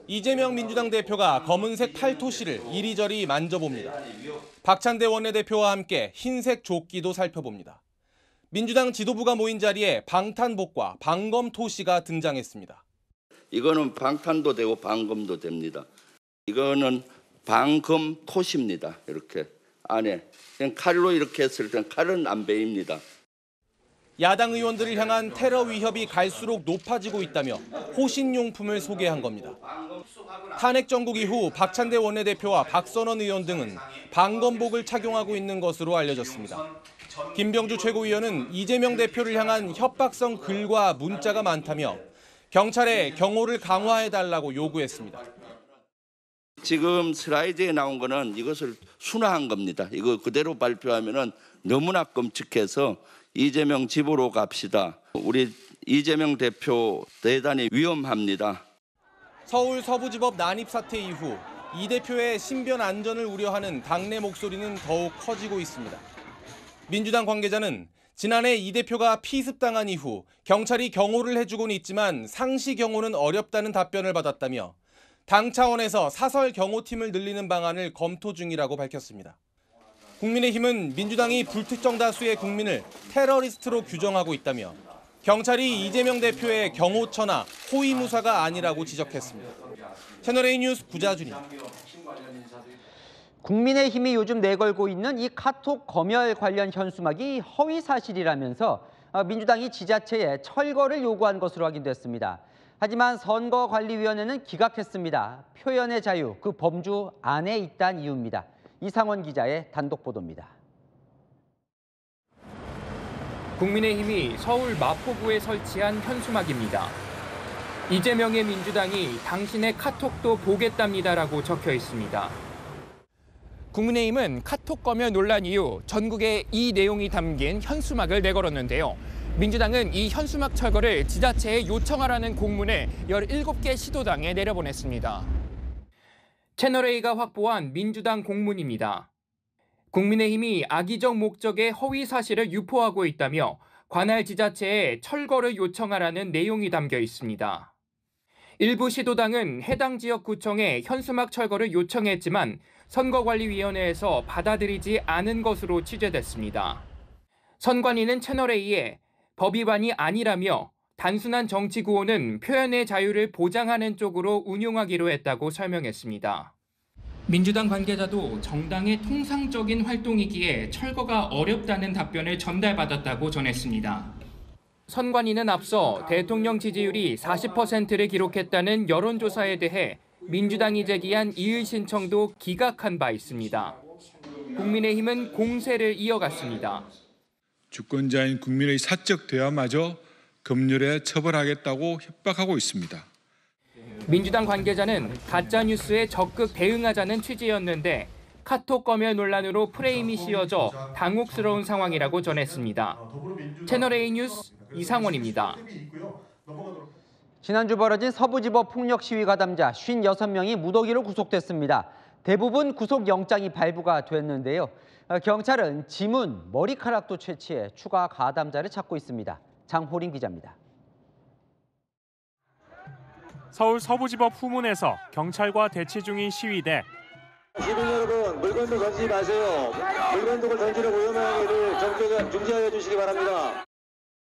이재명 민주당 대표가 검은색 팔토시를 이리저리 만져봅니다. 박찬대 원내대표와 함께 흰색 조끼도 살펴봅니다. 민주당 지도부가 모인 자리에 방탄복과 방검토시가 등장했습니다. 이거는 방탄도 되고 방검도 됩니다. 이거는 방금 토시입니다. 이렇게 안에 그냥 칼로 이렇게 했을 땐 칼은 안 베입니다. 야당 의원들을 향한 테러 위협이 갈수록 높아지고 있다며 호신용품을 소개한 겁니다. 탄핵 정국 이후 박찬대 원내대표와 박선원 의원 등은 방검복을 착용하고 있는 것으로 알려졌습니다. 김병주 최고위원은 이재명 대표를 향한 협박성 글과 문자가 많다며 경찰에 경호를 강화해달라고 요구했습니다. 지금 슬라이드에 나온 거는 이것을 순화한 겁니다. 이거 그대로 발표하면은 너무나 끔찍해서 이재명 집으로 갑시다. 우리 이재명 대표 대단히 위험합니다. 서울 서부지법 난입 사태 이후 이 대표의 신변 안전을 우려하는 당내 목소리는 더욱 커지고 있습니다. 민주당 관계자는 지난해 이 대표가 피습당한 이후 경찰이 경호를 해주고는 있지만 상시 경호는 어렵다는 답변을 받았다며 당 차원에서 사설 경호팀을 늘리는 방안을 검토 중이라고 밝혔습니다. 국민의힘은 민주당이 불특정 다수의 국민을 테러리스트로 규정하고 있다며 경찰이 이재명 대표의 경호처나 호위무사가 아니라고 지적했습니다. 채널A 뉴스 구자준입니다. 국민의힘이 요즘 내걸고 있는 이 카톡 검열 관련 현수막이 허위 사실이라면서 민주당이 지자체에 철거를 요구한 것으로 확인됐습니다. 하지만 선거관리위원회는 기각했습니다. 표현의 자유, 그 범주 안에 있다는 이유입니다. 이상원 기자의 단독 보도입니다. 국민의힘이 서울 마포구에 설치한 현수막입니다. 이재명의 민주당이 당신의 카톡도 보겠답니다라고 적혀 있습니다. 국민의힘은 카톡 검열 논란 이후 전국에 이 내용이 담긴 현수막을 내걸었는데요. 민주당은 이 현수막 철거를 지자체에 요청하라는 공문을 17개 시도당에 내려보냈습니다. 채널A가 확보한 민주당 공문입니다. 국민의힘이 악의적 목적의 허위 사실을 유포하고 있다며 관할 지자체에 철거를 요청하라는 내용이 담겨 있습니다. 일부 시도당은 해당 지역 구청에 현수막 철거를 요청했지만 선거관리위원회에서 받아들이지 않은 것으로 취재됐습니다. 선관위는 채널A에 법 위반이 아니라며 단순한 정치 구호는 표현의 자유를 보장하는 쪽으로 운용하기로 했다고 설명했습니다. 민주당 관계자도 정당의 통상적인 활동이기에 철거가 어렵다는 답변을 전달받았다고 전했습니다. 선관위는 앞서 대통령 지지율이 40%를 기록했다는 여론조사에 대해 민주당이 제기한 이의 신청도 기각한 바 있습니다. 국민의힘은 공세를 이어갔습니다. 주권자인 국민의 사적 대화마저 검열에 처벌하겠다고 협박하고 있습니다. 민주당 관계자는 가짜뉴스에 적극 대응하자는 취지였는데 카톡 검열 논란으로 프레임이 씌워져 당혹스러운 상황이라고 전했습니다. 채널A 뉴스 이상원입니다. 지난주 벌어진 서부지법 폭력 시위 가담자 56명이 무더기로 구속됐습니다. 대부분 구속영장이 발부가 됐는데요. 경찰은 지문, 머리카락도 채취해 추가 가담자를 찾고 있습니다. 장호림 기자입니다. 서울 서부지법 후문에서 경찰과 대치 중인 시위대. 시민 여러분, 물건도 던지지 마세요. 물건들을 던지려고 위험한 일을 중지하여 주시기 바랍니다.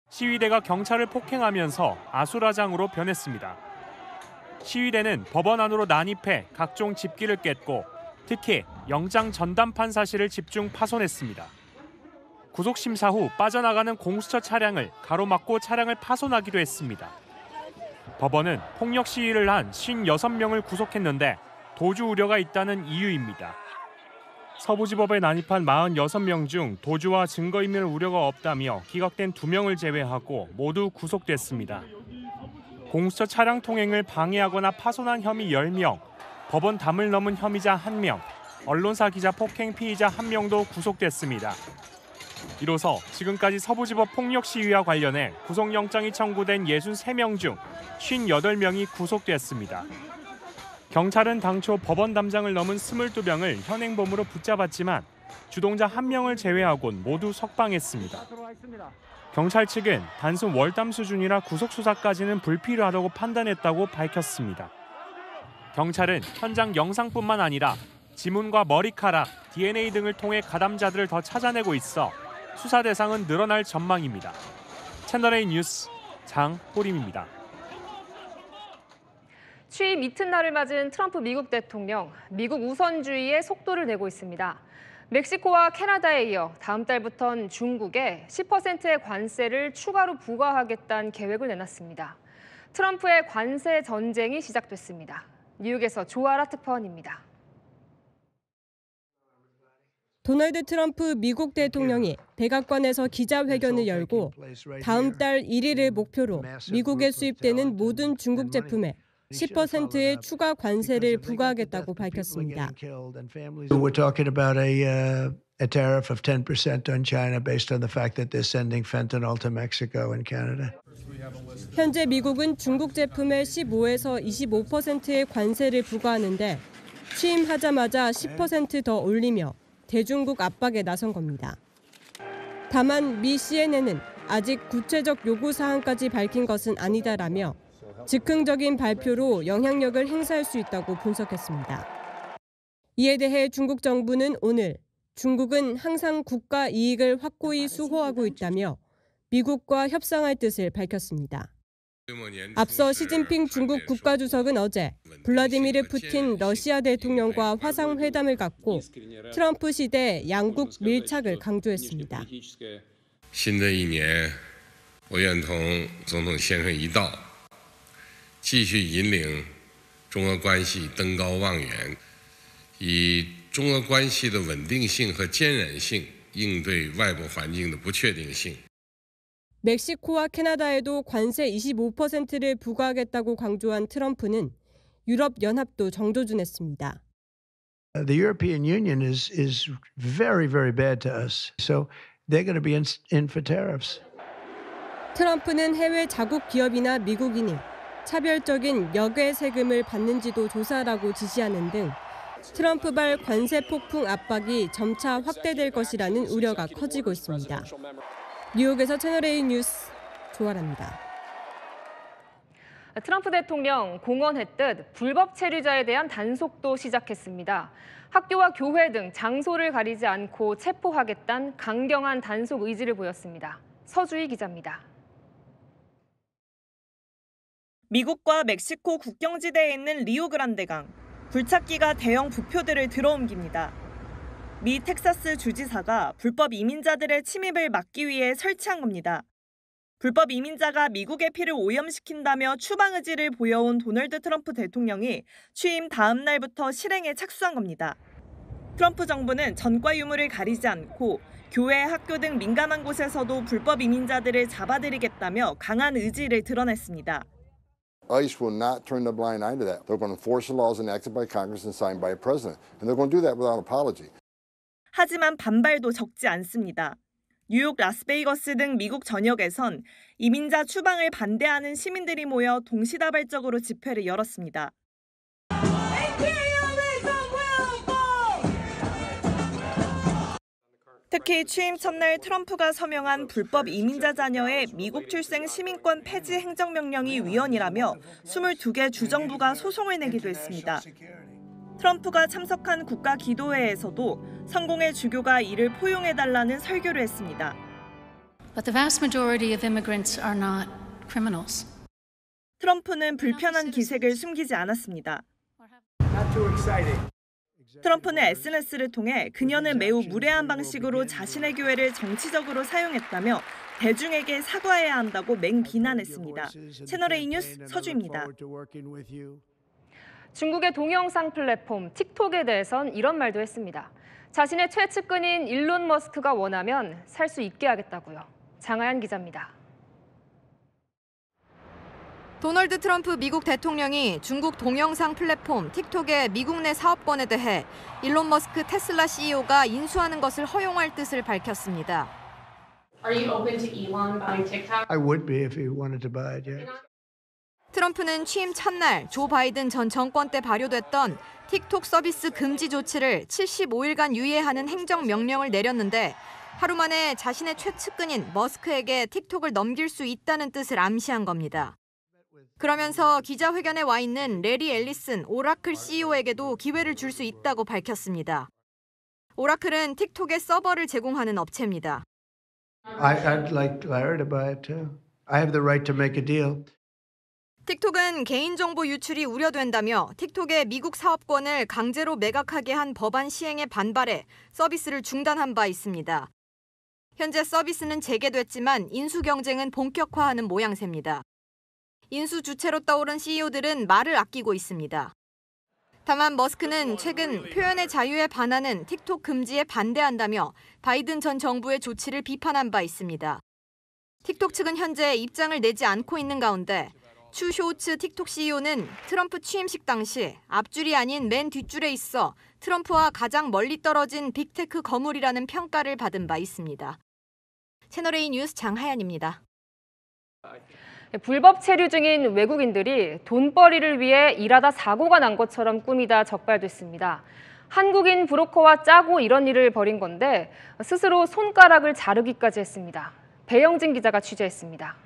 시위대가 경찰을 폭행하면서 아수라장으로 변했습니다. 시위대는 법원 안으로 난입해 각종 집기를 깼고 특히 영장 전담판 사실을 집중 파손했습니다. 구속심사 후 빠져나가는 공수처 차량을 가로막고 차량을 파손하기도 했습니다. 법원은 폭력 시위를 한 56명을 구속했는데 도주 우려가 있다는 이유입니다. 서부지법에 난입한 46명 중 도주와 증거인멸 우려가 없다며 기각된 2명을 제외하고 모두 구속됐습니다. 공수처 차량 통행을 방해하거나 파손한 혐의 10명, 법원 담을 넘은 혐의자 1명, 언론사 기자 폭행 피의자 1명도 구속됐습니다. 이로써 지금까지 서부지법 폭력 시위와 관련해 구속영장이 청구된 63명 중 58명이 구속됐습니다. 경찰은 당초 법원 담장을 넘은 22명을 현행범으로 붙잡았지만 주동자 1명을 제외하곤 모두 석방했습니다. 경찰 측은 단순 월담 수준이라 구속수사까지는 불필요하다고 판단했다고 밝혔습니다. 경찰은 현장 영상뿐만 아니라 지문과 머리카락, DNA 등을 통해 가담자들을 더 찾아내고 있어 수사 대상은 늘어날 전망입니다. 채널A 뉴스 장호림입니다. 취임 이튿날을 맞은 트럼프 미국 대통령, 미국 우선주의에 속도를 내고 있습니다. 멕시코와 캐나다에 이어 다음 달부터는 중국에 10%의 관세를 추가로 부과하겠다는 계획을 내놨습니다. 트럼프의 관세 전쟁이 시작됐습니다. 뉴욕에서 조아라 특파원입니다. 도널드 트럼프 미국 대통령이 백악관에서 기자회견을 열고 다음 달 1일을 목표로 미국에 수입되는 모든 중국 제품에 10%의 추가 관세를 부과하겠다고 밝혔습니다. We're talking about a tariff of 10% on China based on the fact that they're sending fentanyl to Mexico and Canada. 현재 미국은 중국 제품에 15에서 25%의 관세를 부과하는데 취임하자마자 10% 더 올리며 대중국 압박에 나선 겁니다. 다만 미 CNN은 아직 구체적 요구 사항까지 밝힌 것은 아니다라며 즉흥적인 발표로 영향력을 행사할 수 있다고 분석했습니다. 이에 대해 중국 정부는 오늘 중국은 항상 국가 이익을 확고히 수호하고 있다며 미국과 협상할 뜻을 밝혔습니다. 앞서 시진핑 중국 국가주석은 어제 블라디미르 푸틴 러시아 대통령과 화상회담을 갖고 트럼프 시대 양국 밀착을 강조했습니다. 新的一年，我愿同总统先生一道，继续引领中俄关系登高望远，以中俄关系的稳定性和坚韧性应对外部环境的不确定性。 멕시코와 캐나다에도 관세 25%를 부과하겠다고 강조한 트럼프는 유럽 연합도 정조준했습니다. The European Union is very, very bad to us. So they're going to be in for tariffs. 트럼프는 해외 자국 기업이나 미국인이 차별적인 역외 세금을 받는지도 조사하라고 지시하는 등 트럼프발 관세 폭풍 압박이 점차 확대될 것이라는 우려가 커지고 있습니다. 뉴욕에서 채널A 뉴스 조아라입니다. 트럼프 대통령 공언했듯 불법 체류자에 대한 단속도 시작했습니다. 학교와 교회 등 장소를 가리지 않고 체포하겠다는 강경한 단속 의지를 보였습니다. 서주희 기자입니다. 미국과 멕시코 국경지대에 있는 리오그란데강. 굴착기가 대형 부표들을 들어옮깁니다. 미 텍사스 주지사가 불법 이민자들의 침입을 막기 위해 설치한 겁니다. 불법 이민자가 미국의 피를 오염시킨다며 추방 의지를 보여온 도널드 트럼프 대통령이 취임 다음 날부터 실행에 착수한 겁니다. 트럼프 정부는 전과 유무를 가리지 않고 교회, 학교 등 민감한 곳에서도 불법 이민자들을 잡아들이겠다며 강한 의지를 드러냈습니다. ICE will not turn a blind eye to that. They're going to enforce the laws enacted by Congress and signed by a president. And they're going to do that without apology. 하지만 반발도 적지 않습니다. 뉴욕, 라스베이거스 등 미국 전역에선 이민자 추방을 반대하는 시민들이 모여 동시다발적으로 집회를 열었습니다. 특히 취임 첫날 트럼프가 서명한 불법 이민자 자녀의 미국 출생 시민권 폐지 행정명령이 위헌이라며 22개 주정부가 소송을 내기도 했습니다. 트럼프가 참석한 국가기도회에서도 성공의 주교가 이를 포용해달라는 설교를 했습니다. But the vast majority of immigrants are not criminals. 트럼프는 불편한 기색을 숨기지 않았습니다. 트럼프는 SNS를 통해 그녀는 매우 무례한 방식으로 자신의 교회를 정치적으로 사용했다며 대중에게 사과해야 한다고 맹비난했습니다. 채널A 뉴스 서주입니다. 중국의 동영상 플랫폼 틱톡에 대해선 이런 말도 했습니다. 자신의 최측근인 일론 머스크가 원하면 살 수 있게 하겠다고요. 장하연 기자입니다. 도널드 트럼프 미국 대통령이 중국 동영상 플랫폼 틱톡의 미국 내 사업권에 대해 일론 머스크 테슬라 CEO가 인수하는 것을 허용할 뜻을 밝혔습니다. Are you open to Elon buying TikTok? I would be if he wanted to buy it, yeah. 트럼프는 취임 첫날 조 바이든 전 정권 때 발효됐던 틱톡 서비스 금지 조치를 75일간 유예하는 행정명령을 내렸는데 하루 만에 자신의 최측근인 머스크에게 틱톡을 넘길 수 있다는 뜻을 암시한 겁니다. 그러면서 기자회견에 와 있는 레리 앨리슨 오라클 CEO에게도 기회를 줄 수 있다고 밝혔습니다. 오라클은 틱톡의 서버를 제공하는 업체입니다. I'd like Larry to buy it too. I have the right to make a deal. 틱톡은 개인정보 유출이 우려된다며 틱톡의 미국 사업권을 강제로 매각하게 한 법안 시행에 반발해 서비스를 중단한 바 있습니다. 현재 서비스는 재개됐지만 인수 경쟁은 본격화하는 모양새입니다. 인수 주체로 떠오른 CEO들은 말을 아끼고 있습니다. 다만 머스크는 최근 표현의 자유에 반하는 틱톡 금지에 반대한다며 바이든 전 정부의 조치를 비판한 바 있습니다. 틱톡 측은 현재 입장을 내지 않고 있는 가운데 추 쇼츠 틱톡 CEO는 트럼프 취임식 당시 앞줄이 아닌 맨 뒷줄에 있어 트럼프와 가장 멀리 떨어진 빅테크 거물이라는 평가를 받은 바 있습니다. 채널A 뉴스 장하연입니다. 불법 체류 중인 외국인들이 돈벌이를 위해 일하다 사고가 난 것처럼 꾸미다 적발됐습니다. 한국인 브로커와 짜고 이런 일을 벌인 건데 스스로 손가락을 자르기까지 했습니다. 배영진 기자가 취재했습니다.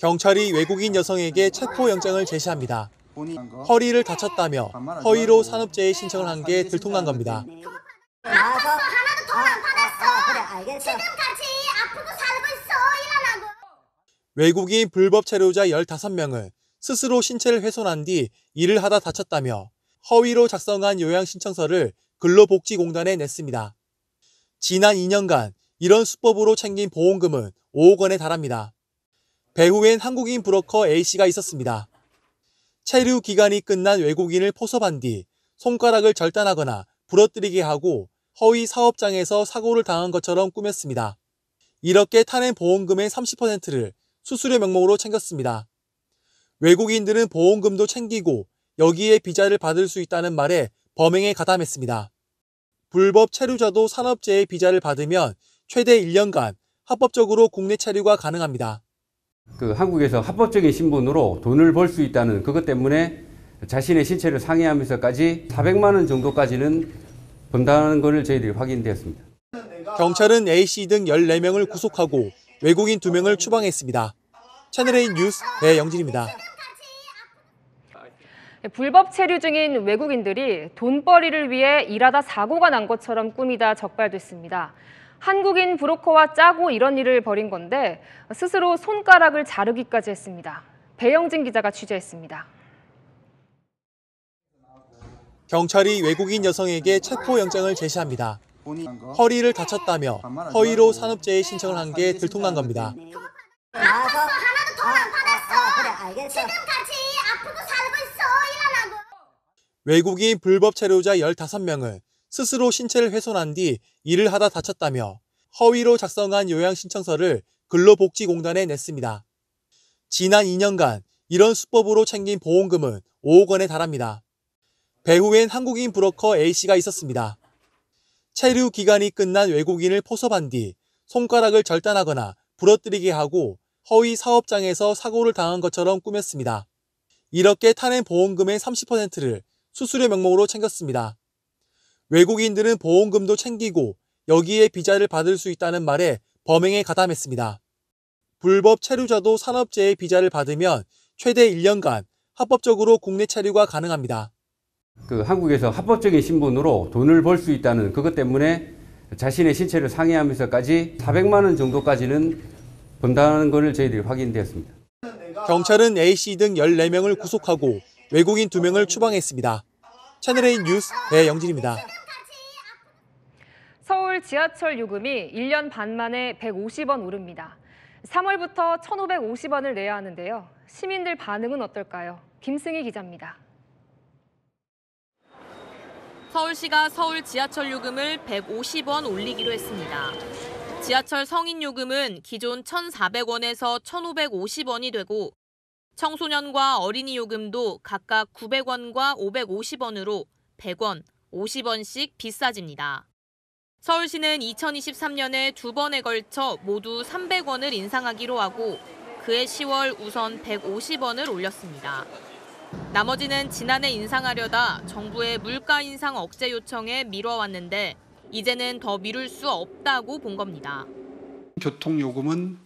경찰이 외국인 여성에게 체포영장을 제시합니다. 허리를 다쳤다며 허위로 산업재해 신청을 한 게 들통난 겁니다. 나와서 하나도 돈 안 받았어. 그래 알겠어. 지금까지 아프고 살고 있어. 일어나고. 외국인 불법 체류자 15명을 스스로 신체를 훼손한 뒤 일을 하다 다쳤다며 허위로 작성한 요양신청서를 근로복지공단에 냈습니다. 지난 2년간 이런 수법으로 챙긴 보험금은 5억 원에 달합니다. 배후엔 한국인 브로커 A씨가 있었습니다. 체류 기간이 끝난 외국인을 포섭한 뒤 손가락을 절단하거나 부러뜨리게 하고 허위 사업장에서 사고를 당한 것처럼 꾸몄습니다. 이렇게 타낸 보험금의 30%를 수수료 명목으로 챙겼습니다. 외국인들은 보험금도 챙기고 여기에 비자를 받을 수 있다는 말에 범행에 가담했습니다. 불법 체류자도 산업재해 비자를 받으면 최대 1년간 합법적으로 국내 체류가 가능합니다. 한국에서 합법적인 신분으로 돈을 벌 수 있다는 그것 때문에 자신의 신체를 상해하면서까지 400만 원 정도까지는 번다는 것을 저희들이 확인되었습니다. 경찰은 A씨 등 14명을 구속하고 외국인 2명을 추방했습니다. 채널A 뉴스 배영진입니다. 불법 체류 중인 외국인들이 돈벌이를 위해 일하다 사고가 난 것처럼 꾸미다 적발됐습니다. 한국인 브로커와 짜고 이런 일을 벌인 건데 스스로 손가락을 자르기까지 했습니다. 배영진 기자가 취재했습니다. 경찰이 외국인 여성에게 체포영장을 제시합니다. 허리를 다쳤다며 허위로 산업재해 신청을 한 게 들통난 겁니다. 나와서 하나도 돈 안 받았어. 그래 알겠어. 지금까지 아프고 살고 있어. 일어나고. 외국인 불법 체류자 15명을 스스로 신체를 훼손한 뒤 일을 하다 다쳤다며 허위로 작성한 요양신청서를 근로복지공단에 냈습니다. 지난 2년간 이런 수법으로 챙긴 보험금은 5억 원에 달합니다. 배후엔 한국인 브로커 A씨가 있었습니다. 체류 기간이 끝난 외국인을 포섭한 뒤 손가락을 절단하거나 부러뜨리게 하고 허위 사업장에서 사고를 당한 것처럼 꾸몄습니다. 이렇게 타낸 보험금의 30%를 수수료 명목으로 챙겼습니다. 외국인들은 보험금도 챙기고 여기에 비자를 받을 수 있다는 말에 범행에 가담했습니다. 불법 체류자도 산업재해 비자를 받으면 최대 1년간 합법적으로 국내 체류가 가능합니다. 한국에서 합법적인 신분으로 돈을 벌 수 있다는 그것 때문에 자신의 신체를 상해하면서까지 400만 원 정도까지는 번다는 것을 저희들이 확인되었습니다. 경찰은 A씨 등 14명을 구속하고 외국인 2명을 추방했습니다. 채널A 뉴스 배영진입니다. 서울 지하철 요금이 1년 반 만에 150원 오릅니다. 3월부터 1,550원을 내야 하는데요. 시민들 반응은 어떨까요? 김승희 기자입니다. 서울시가 서울 지하철 요금을 150원 올리기로 했습니다. 지하철 성인 요금은 기존 1,400원에서 1,550원이 되고 청소년과 어린이 요금도 각각 900원과 550원으로 100원, 50원씩 비싸집니다. 서울시는 2023년에 2번에 걸쳐 모두 300원을 인상하기로 하고 그해 10월 우선 150원을 올렸습니다. 나머지는 지난해 인상하려다 정부의 물가 인상 억제 요청에 미뤄왔는데 이제는 더 미룰 수 없다고 본 겁니다. 교통요금은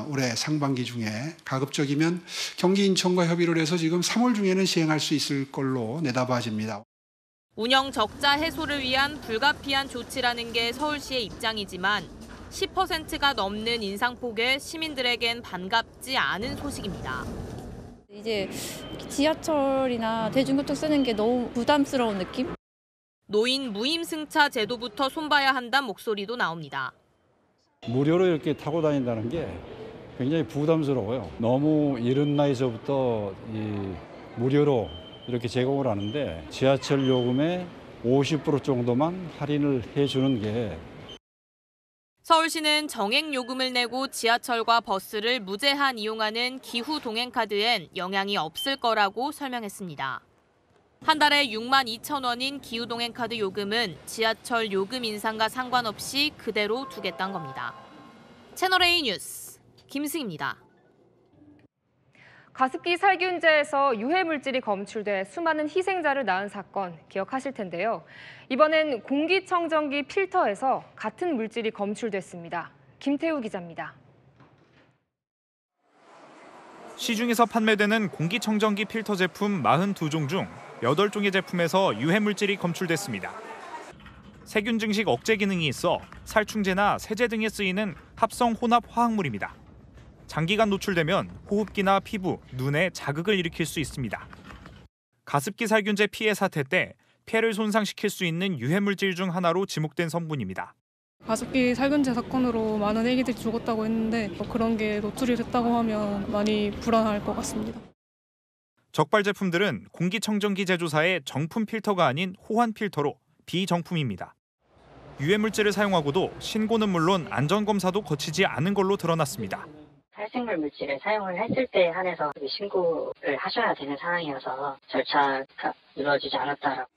올해 상반기 중에 가급적이면 경기 인천과 협의를 해서 지금 3월 중에는 시행할 수 있을 걸로 내다봐집니다. 운영 적자 해소를 위한 불가피한 조치라는 게 서울시의 입장이지만 10%가 넘는 인상폭에 시민들에겐 반갑지 않은 소식입니다. 이제 지하철이나 대중교통 쓰는 게 너무 부담스러운 느낌? 노인 무임승차 제도부터 손봐야 한다는 목소리도 나옵니다. 무료로 이렇게 타고 다닌다는 게 굉장히 부담스러워요. 너무 이른 나이서부터 무료로 이렇게 제공을 하는데 지하철 요금의 50% 정도만 할인을 해주는 게. 서울시는 정액요금을 내고 지하철과 버스를 무제한 이용하는 기후 동행카드엔 영향이 없을 거라고 설명했습니다. 한 달에 62,000원인 기후 동행카드 요금은 지하철 요금 인상과 상관없이 그대로 두겠다는 겁니다. 채널A 뉴스 김승입니다. 가습기 살균제에서 유해물질이 검출돼 수많은 희생자를 낳은 사건 기억하실 텐데요. 이번엔 공기청정기 필터에서 같은 물질이 검출됐습니다. 김태우 기자입니다. 시중에서 판매되는 공기청정기 필터 제품 42종 중 8종의 제품에서 유해물질이 검출됐습니다. 세균 증식 억제 기능이 있어 살충제나 세제 등에 쓰이는 합성 혼합 화학물입니다. 장기간 노출되면 호흡기나 피부, 눈에 자극을 일으킬 수 있습니다. 가습기 살균제 피해 사태 때 폐를 손상시킬 수 있는 유해물질 중 하나로 지목된 성분입니다. 가습기 살균제 사건으로 많은 애기들이 죽었다고 했는데 그런 게 노출이 됐다고 하면 많이 불안할 것 같습니다. 적발 제품들은 공기청정기 제조사의 정품 필터가 아닌 호환 필터로 비정품입니다. 유해물질을 사용하고도 신고는 물론 안전검사도 거치지 않은 걸로 드러났습니다. 살생물 물질을 사용을 했을 때 한해서 신고를 하셔야 되는 상황이어서 절차가 이루어지지 않았다라고.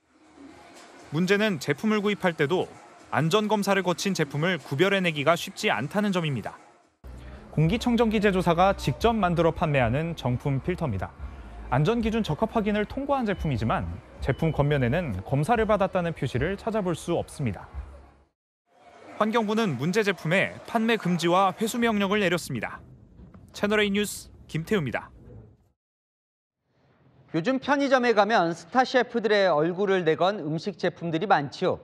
문제는 제품을 구입할 때도 안전검사를 거친 제품을 구별해내기가 쉽지 않다는 점입니다. 공기청정기 제조사가 직접 만들어 판매하는 정품 필터입니다. 안전기준 적합 확인을 통과한 제품이지만 제품 겉면에는 검사를 받았다는 표시를 찾아볼 수 없습니다. 환경부는 문제 제품에 판매 금지와 회수 명령을 내렸습니다. 채널A 뉴스 김태우입니다. 요즘 편의점에 가면 스타 셰프들의 얼굴을 내건 음식 제품들이 많지요.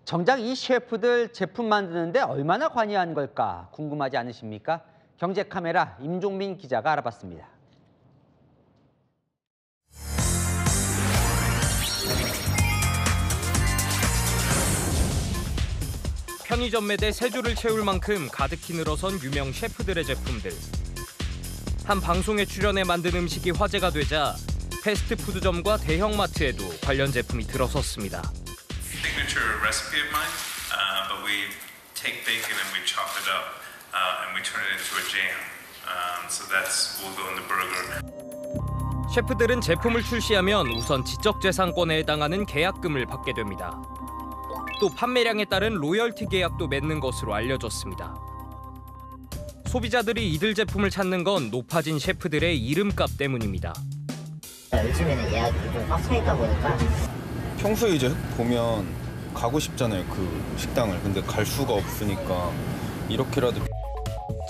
정작 이 셰프들 제품 만드는데 얼마나 관여한 걸까 궁금하지 않으십니까? 경제카메라 임종민 기자가 알아봤습니다. 편의점 매대 세 줄을 채울 만큼 가득히 늘어선 유명 셰프들의 제품들. 한 방송에 출연해 만든 음식이 화제가 되자 패스트푸드점과 대형마트에도 관련 제품이 들어섰습니다. Signature recipe of mine, but we take bacon and we chop it up and we turn it into a jam. So that's will go in the burger. 셰프들은 제품을 출시하면 우선 지적재산권에 해당하는 계약금을 받게 됩니다. 또 판매량에 따른 로열티 계약도 맺는 것으로 알려졌습니다. 소비자들이 이들 제품을 찾는 건 높아진 셰프들의 이름값 때문입니다. 요즘에는 예약이 좀 빡쳐있다 보니까 평소에 이제 보면 가고 싶잖아요, 그 식당을. 근데 갈 수가 없으니까 이렇게라도.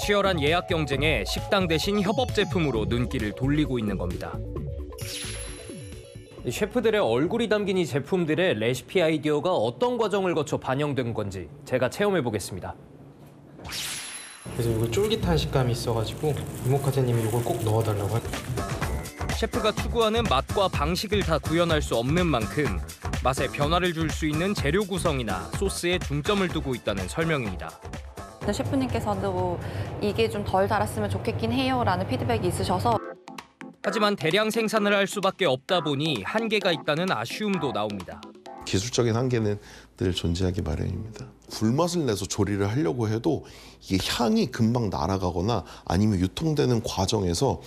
치열한 예약 경쟁에 식당 대신 협업 제품으로 눈길을 돌리고 있는 겁니다. 셰프들의 얼굴이 담긴 이 제품들의 레시피 아이디어가 어떤 과정을 거쳐 반영된 건지 제가 체험해 보겠습니다. 그래서 이거 쫄깃한 식감이 있어가지고 이모카제님이 이걸 꼭 넣어달라고 했어요. 셰프가 추구하는 맛과 방식을 다 구현할 수 없는 만큼 맛에 변화를 줄 수 있는 재료 구성이나 소스에 중점을 두고 있다는 설명입니다. 셰프님께서도 이게 좀 덜 달았으면 좋겠긴 해요라는 피드백이 있으셔서. 하지만 대량 생산을 할 수밖에 없다 보니 한계가 있다는 아쉬움도 나옵니다. 기술적인 한계는 늘 존재하기 마련입니다. 불맛을 내서 조리를 하려고 해도 이게 향이 금방 날아가거나 아니면 유통되는 과정에서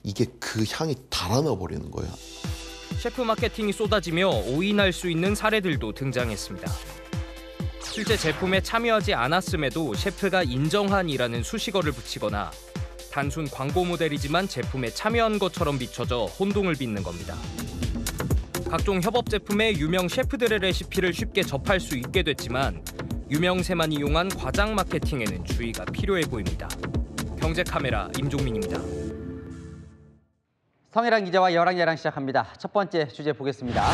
이게 그 향이 달아나 버리는 거야. 셰프 마케팅이 쏟아지며 오인할 수 있는 사례들도 등장했습니다. 실제 제품에 참여하지 않았음에도 셰프가 인정한이라는 수식어를 붙이거나 단순 광고 모델이지만 제품에 참여한 것처럼 비춰져 혼동을 빚는 겁니다. 각종 협업 제품에 유명 셰프들의 레시피를 쉽게 접할 수 있게 됐지만 유명세만 이용한 과장 마케팅에는 주의가 필요해 보입니다. 경제카메라 임종민입니다. 성혜랑 기자와 여랑야랑 시작합니다. 첫 번째 주제 보겠습니다.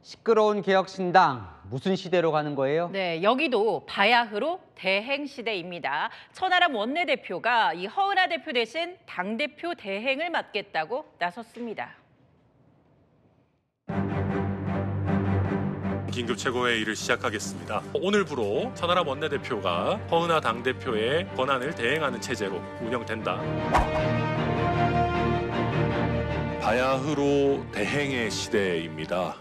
시끄러운 개혁신당, 무슨 시대로 가는 거예요? 네, 여기도 바야흐로 대행 시대입니다. 천하람 원내대표가 이 허은하 대표 대신 당대표 대행을 맡겠다고 나섰습니다. 긴급 최고회의를 시작하겠습니다. 오늘부로 천하람 원내대표가 허은하 당대표의 권한을 대행하는 체제로 운영된다. 바야흐로 대행의 시대입니다.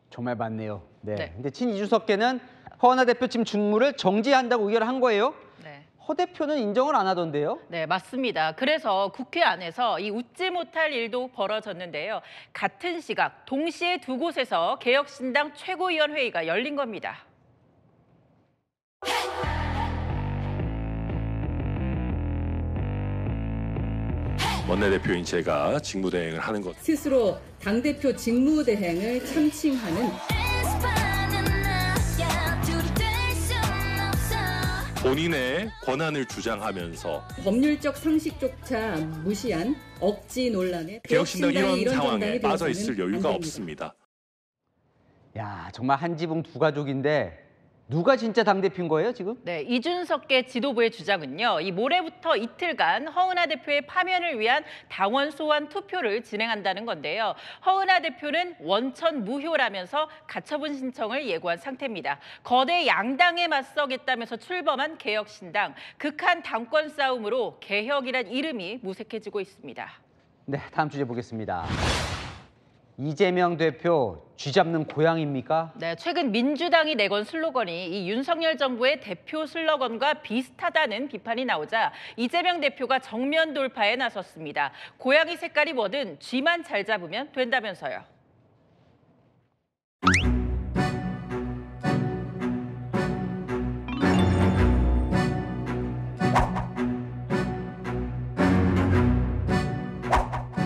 정말 많네요. 네. 근데 친이준석계는 허은하 대표 지금 직무를 정지한다고 의결을 한 거예요. 네. 허 대표는 인정을 안 하던데요. 네, 맞습니다. 그래서 국회 안에서 이 웃지 못할 일도 벌어졌는데요. 같은 시각 동시에 두 곳에서 개혁신당 최고위원회의가 열린 겁니다. 원내대표인 제가 직무대행을 하는 것. 스스로 당대표 직무대행을 참칭하는 본인의 권한을 주장하면서 법률적 상식조차 무시한 억지 논란에 개혁신당 이런 상황에 정당이 빠져 되어서는 있을 안 여유가 됩니다. 없습니다. 야, 정말 한 지붕 두 가족인데 누가 진짜 당대표인 거예요, 지금? 네, 이준석계 지도부의 주장은요. 이 모레부터 이틀간 허은하 대표의 파면을 위한 당원 소환 투표를 진행한다는 건데요. 허은하 대표는 원천 무효라면서 가처분 신청을 예고한 상태입니다. 거대 양당에 맞서겠다면서 출범한 개혁신당. 극한 당권 싸움으로 개혁이란 이름이 무색해지고 있습니다. 네, 다음 주제 보겠습니다. 이재명 대표 쥐잡는 고양이입니까? 네, 최근 민주당이 내건 슬로건이 이 윤석열 정부의 대표 슬로건과 비슷하다는 비판이 나오자 이재명 대표가 정면 돌파에 나섰습니다. 고양이 색깔이 뭐든 쥐만 잘 잡으면 된다면서요.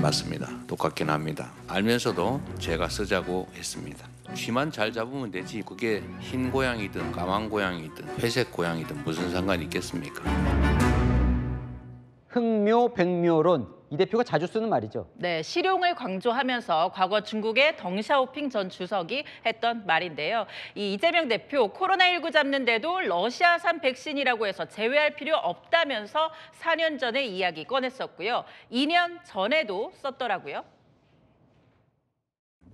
맞습니다. 똑같긴 합니다. 알면서도 제가 쓰자고 했습니다. 쥐만 잘 잡으면 되지 그게 흰 고양이든 까만 고양이든 회색 고양이든 무슨 상관이 있겠습니까? 흑묘, 백묘론, 이 대표가 자주 쓰는 말이죠. 네, 실용을 강조하면서 과거 중국의 덩샤오핑 전 주석이 했던 말인데요. 이 이재명 대표 코로나19 잡는데도 러시아산 백신이라고 해서 제외할 필요 없다면서 4년 전에 이야기 꺼냈었고요. 2년 전에도 썼더라고요.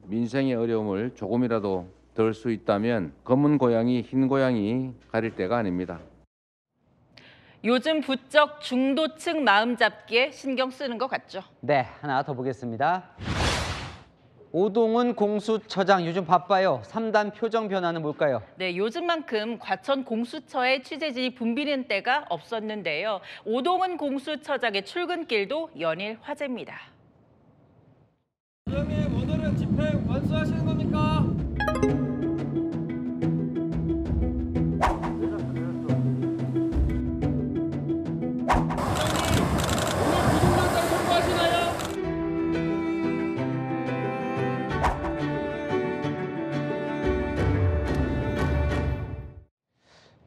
민생의 어려움을 조금이라도 덜 수 있다면 검은 고양이, 흰 고양이 가릴 때가 아닙니다. 요즘 부쩍 중도층 마음 잡기에 신경 쓰는 것 같죠. 네, 하나 더 보겠습니다. 오동훈 공수처장 요즘 바빠요. 3단 표정 변화는 뭘까요? 네, 요즘만큼 과천 공수처의 취재진이 붐비는 때가 없었는데요. 오동훈 공수처장의 출근길도 연일 화제입니다. 부장님, 오늘은 집행 완수하시는 겁니까?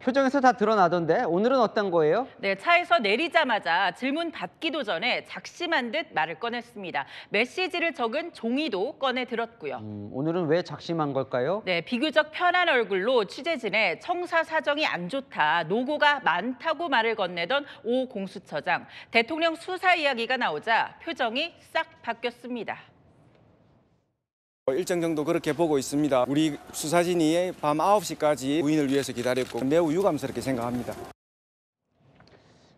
표정에서 다 드러나던데 오늘은 어떤 거예요? 네, 차에서 내리자마자 질문 받기도 전에 작심한 듯 말을 꺼냈습니다. 메시지를 적은 종이도 꺼내 들었고요. 오늘은 왜 작심한 걸까요? 네, 비교적 편한 얼굴로 취재진에 청사 사정이 안 좋다, 노고가 많다고 말을 건네던 오 공수처장. 대통령 수사 이야기가 나오자 표정이 싹 바뀌었습니다. 일정 정도 그렇게 보고 있습니다. 우리 수사진이 밤 9시까지 부인을 위해서 기다렸고 매우 유감스럽게 생각합니다.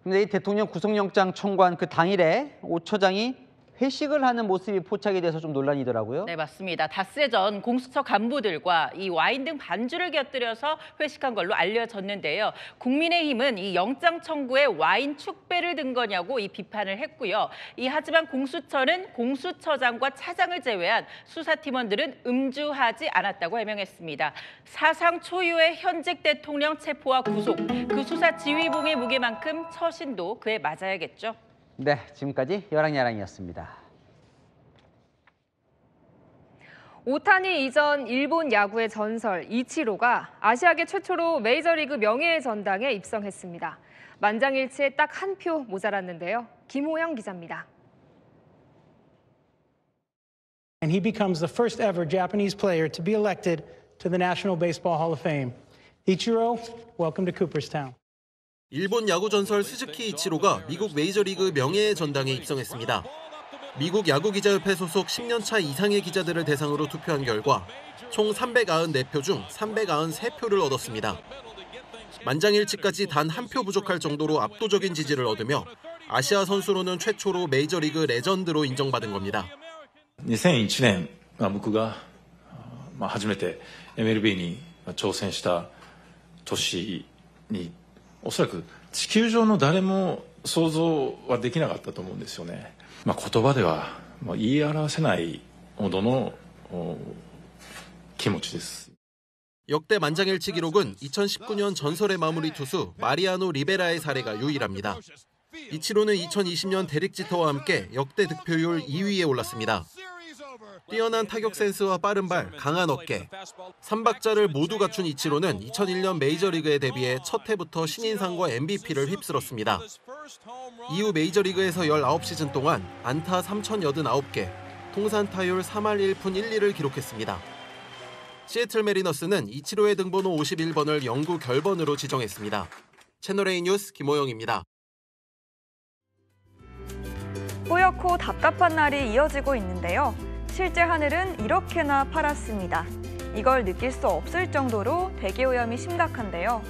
근데 이 대통령 구속영장 청구한 그 당일에 오 처장이 회식을 하는 모습이 포착이 돼서 좀 논란이더라고요. 네, 맞습니다. 닷새 전 공수처 간부들과 이 와인 등 반주를 곁들여서 회식한 걸로 알려졌는데요. 국민의힘은 이 영장 청구에 와인 축배를 든 거냐고 이 비판을 했고요. 하지만 공수처는 공수처장과 차장을 제외한 수사팀원들은 음주하지 않았다고 해명했습니다. 사상 초유의 현직 대통령 체포와 구속, 그 수사 지휘봉의 무게만큼 처신도 그에 맞아야겠죠. 네, 지금까지 여랑야랑이었습니다. 오타니 이전 일본 야구의 전설 이치로가 아시아계 최초로 메이저리그 명예의 전당에 입성했습니다. 만장일치에 딱 한 표 모자랐는데요. 김호영 기자입니다. And he becomes the first ever Japanese player to be elected to the National Baseball Hall of Fame. Ichiro, welcome to Cooperstown. 일본 야구 전설 스즈키 이치로가 미국 메이저리그 명예의 전당에 입성했습니다. 미국 야구기자협회 소속 10년차 이상의 기자들을 대상으로 투표한 결과 총 394표 중 393표를 얻었습니다. 만장일치까지 단 한 표 부족할 정도로 압도적인 지지를 얻으며 아시아 선수로는 최초로 메이저리그 레전드로 인정받은 겁니다. 2001年、僕が初めて MLB に挑戦した年に、おそらく地球上の誰も想像はできなかったと思うんですよね。言葉では言い表せないほどの気持ちです。 역대 만장일치 기록은 2019년 전설의 마무리 투수 마리아노 리베라의 사례가 유일합니다. 이치로는 2020년 데릭 지터와 함께 역대 득표율 2위에 올랐습니다. 뛰어난 타격 센스와 빠른 발, 강한 어깨, 3박자를 모두 갖춘 이치로는 2001년 메이저리그에 데뷔해 첫 해부터 신인상과 MVP를 휩쓸었습니다. 이후 메이저리그에서 19시즌 동안 안타 3,089개, 통산 타율 3할 1푼 1리를 기록했습니다. 시애틀 메리너스는 이치로의 등번호 51번을 영구 결번으로 지정했습니다. 채널A 뉴스 김호영입니다. 뿌옇고 답답한 날이 이어지고 있는데요. 실제 하늘은 이렇게나 파랗습니다. 이걸 느낄 수 없을 정도로 대기오염이 심각한데요.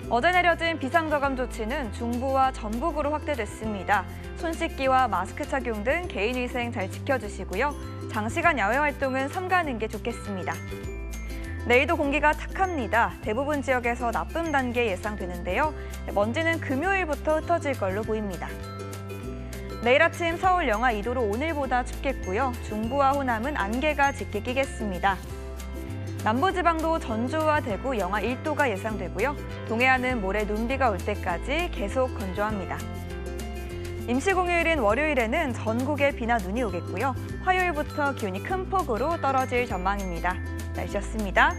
어제 내려진 비상저감 조치는 중부와 전북으로 확대됐습니다. 손 씻기와 마스크 착용 등 개인위생 잘 지켜주시고요. 장시간 야외 활동은 삼가는 게 좋겠습니다. 내일도 공기가 탁합니다. 대부분 지역에서 나쁨 단계 예상되는데요. 먼지는 금요일부터 흩어질 걸로 보입니다. 내일 아침 서울 영하 2도로 오늘보다 춥겠고요. 중부와 호남은 안개가 짙게 끼겠습니다. 남부지방도 전주와 대구 영하 1도가 예상되고요. 동해안은 모레 눈비가 올 때까지 계속 건조합니다. 임시공휴일인 월요일에는 전국에 비나 눈이 오겠고요. 화요일부터 기온이 큰 폭으로 떨어질 전망입니다. 날씨였습니다.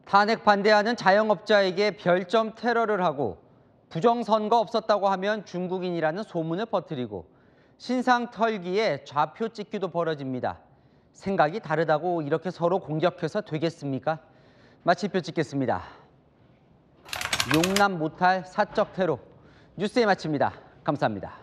탄핵 반대하는 자영업자에게 별점 테러를 하고 부정선거 없었다고 하면 중국인이라는 소문을 퍼뜨리고 신상 털기에 좌표 찍기도 벌어집니다. 생각이 다르다고 이렇게 서로 공격해서 되겠습니까? 마침표 찍겠습니다. 용납 못할 사적 테러. 뉴스에 마칩니다. 감사합니다.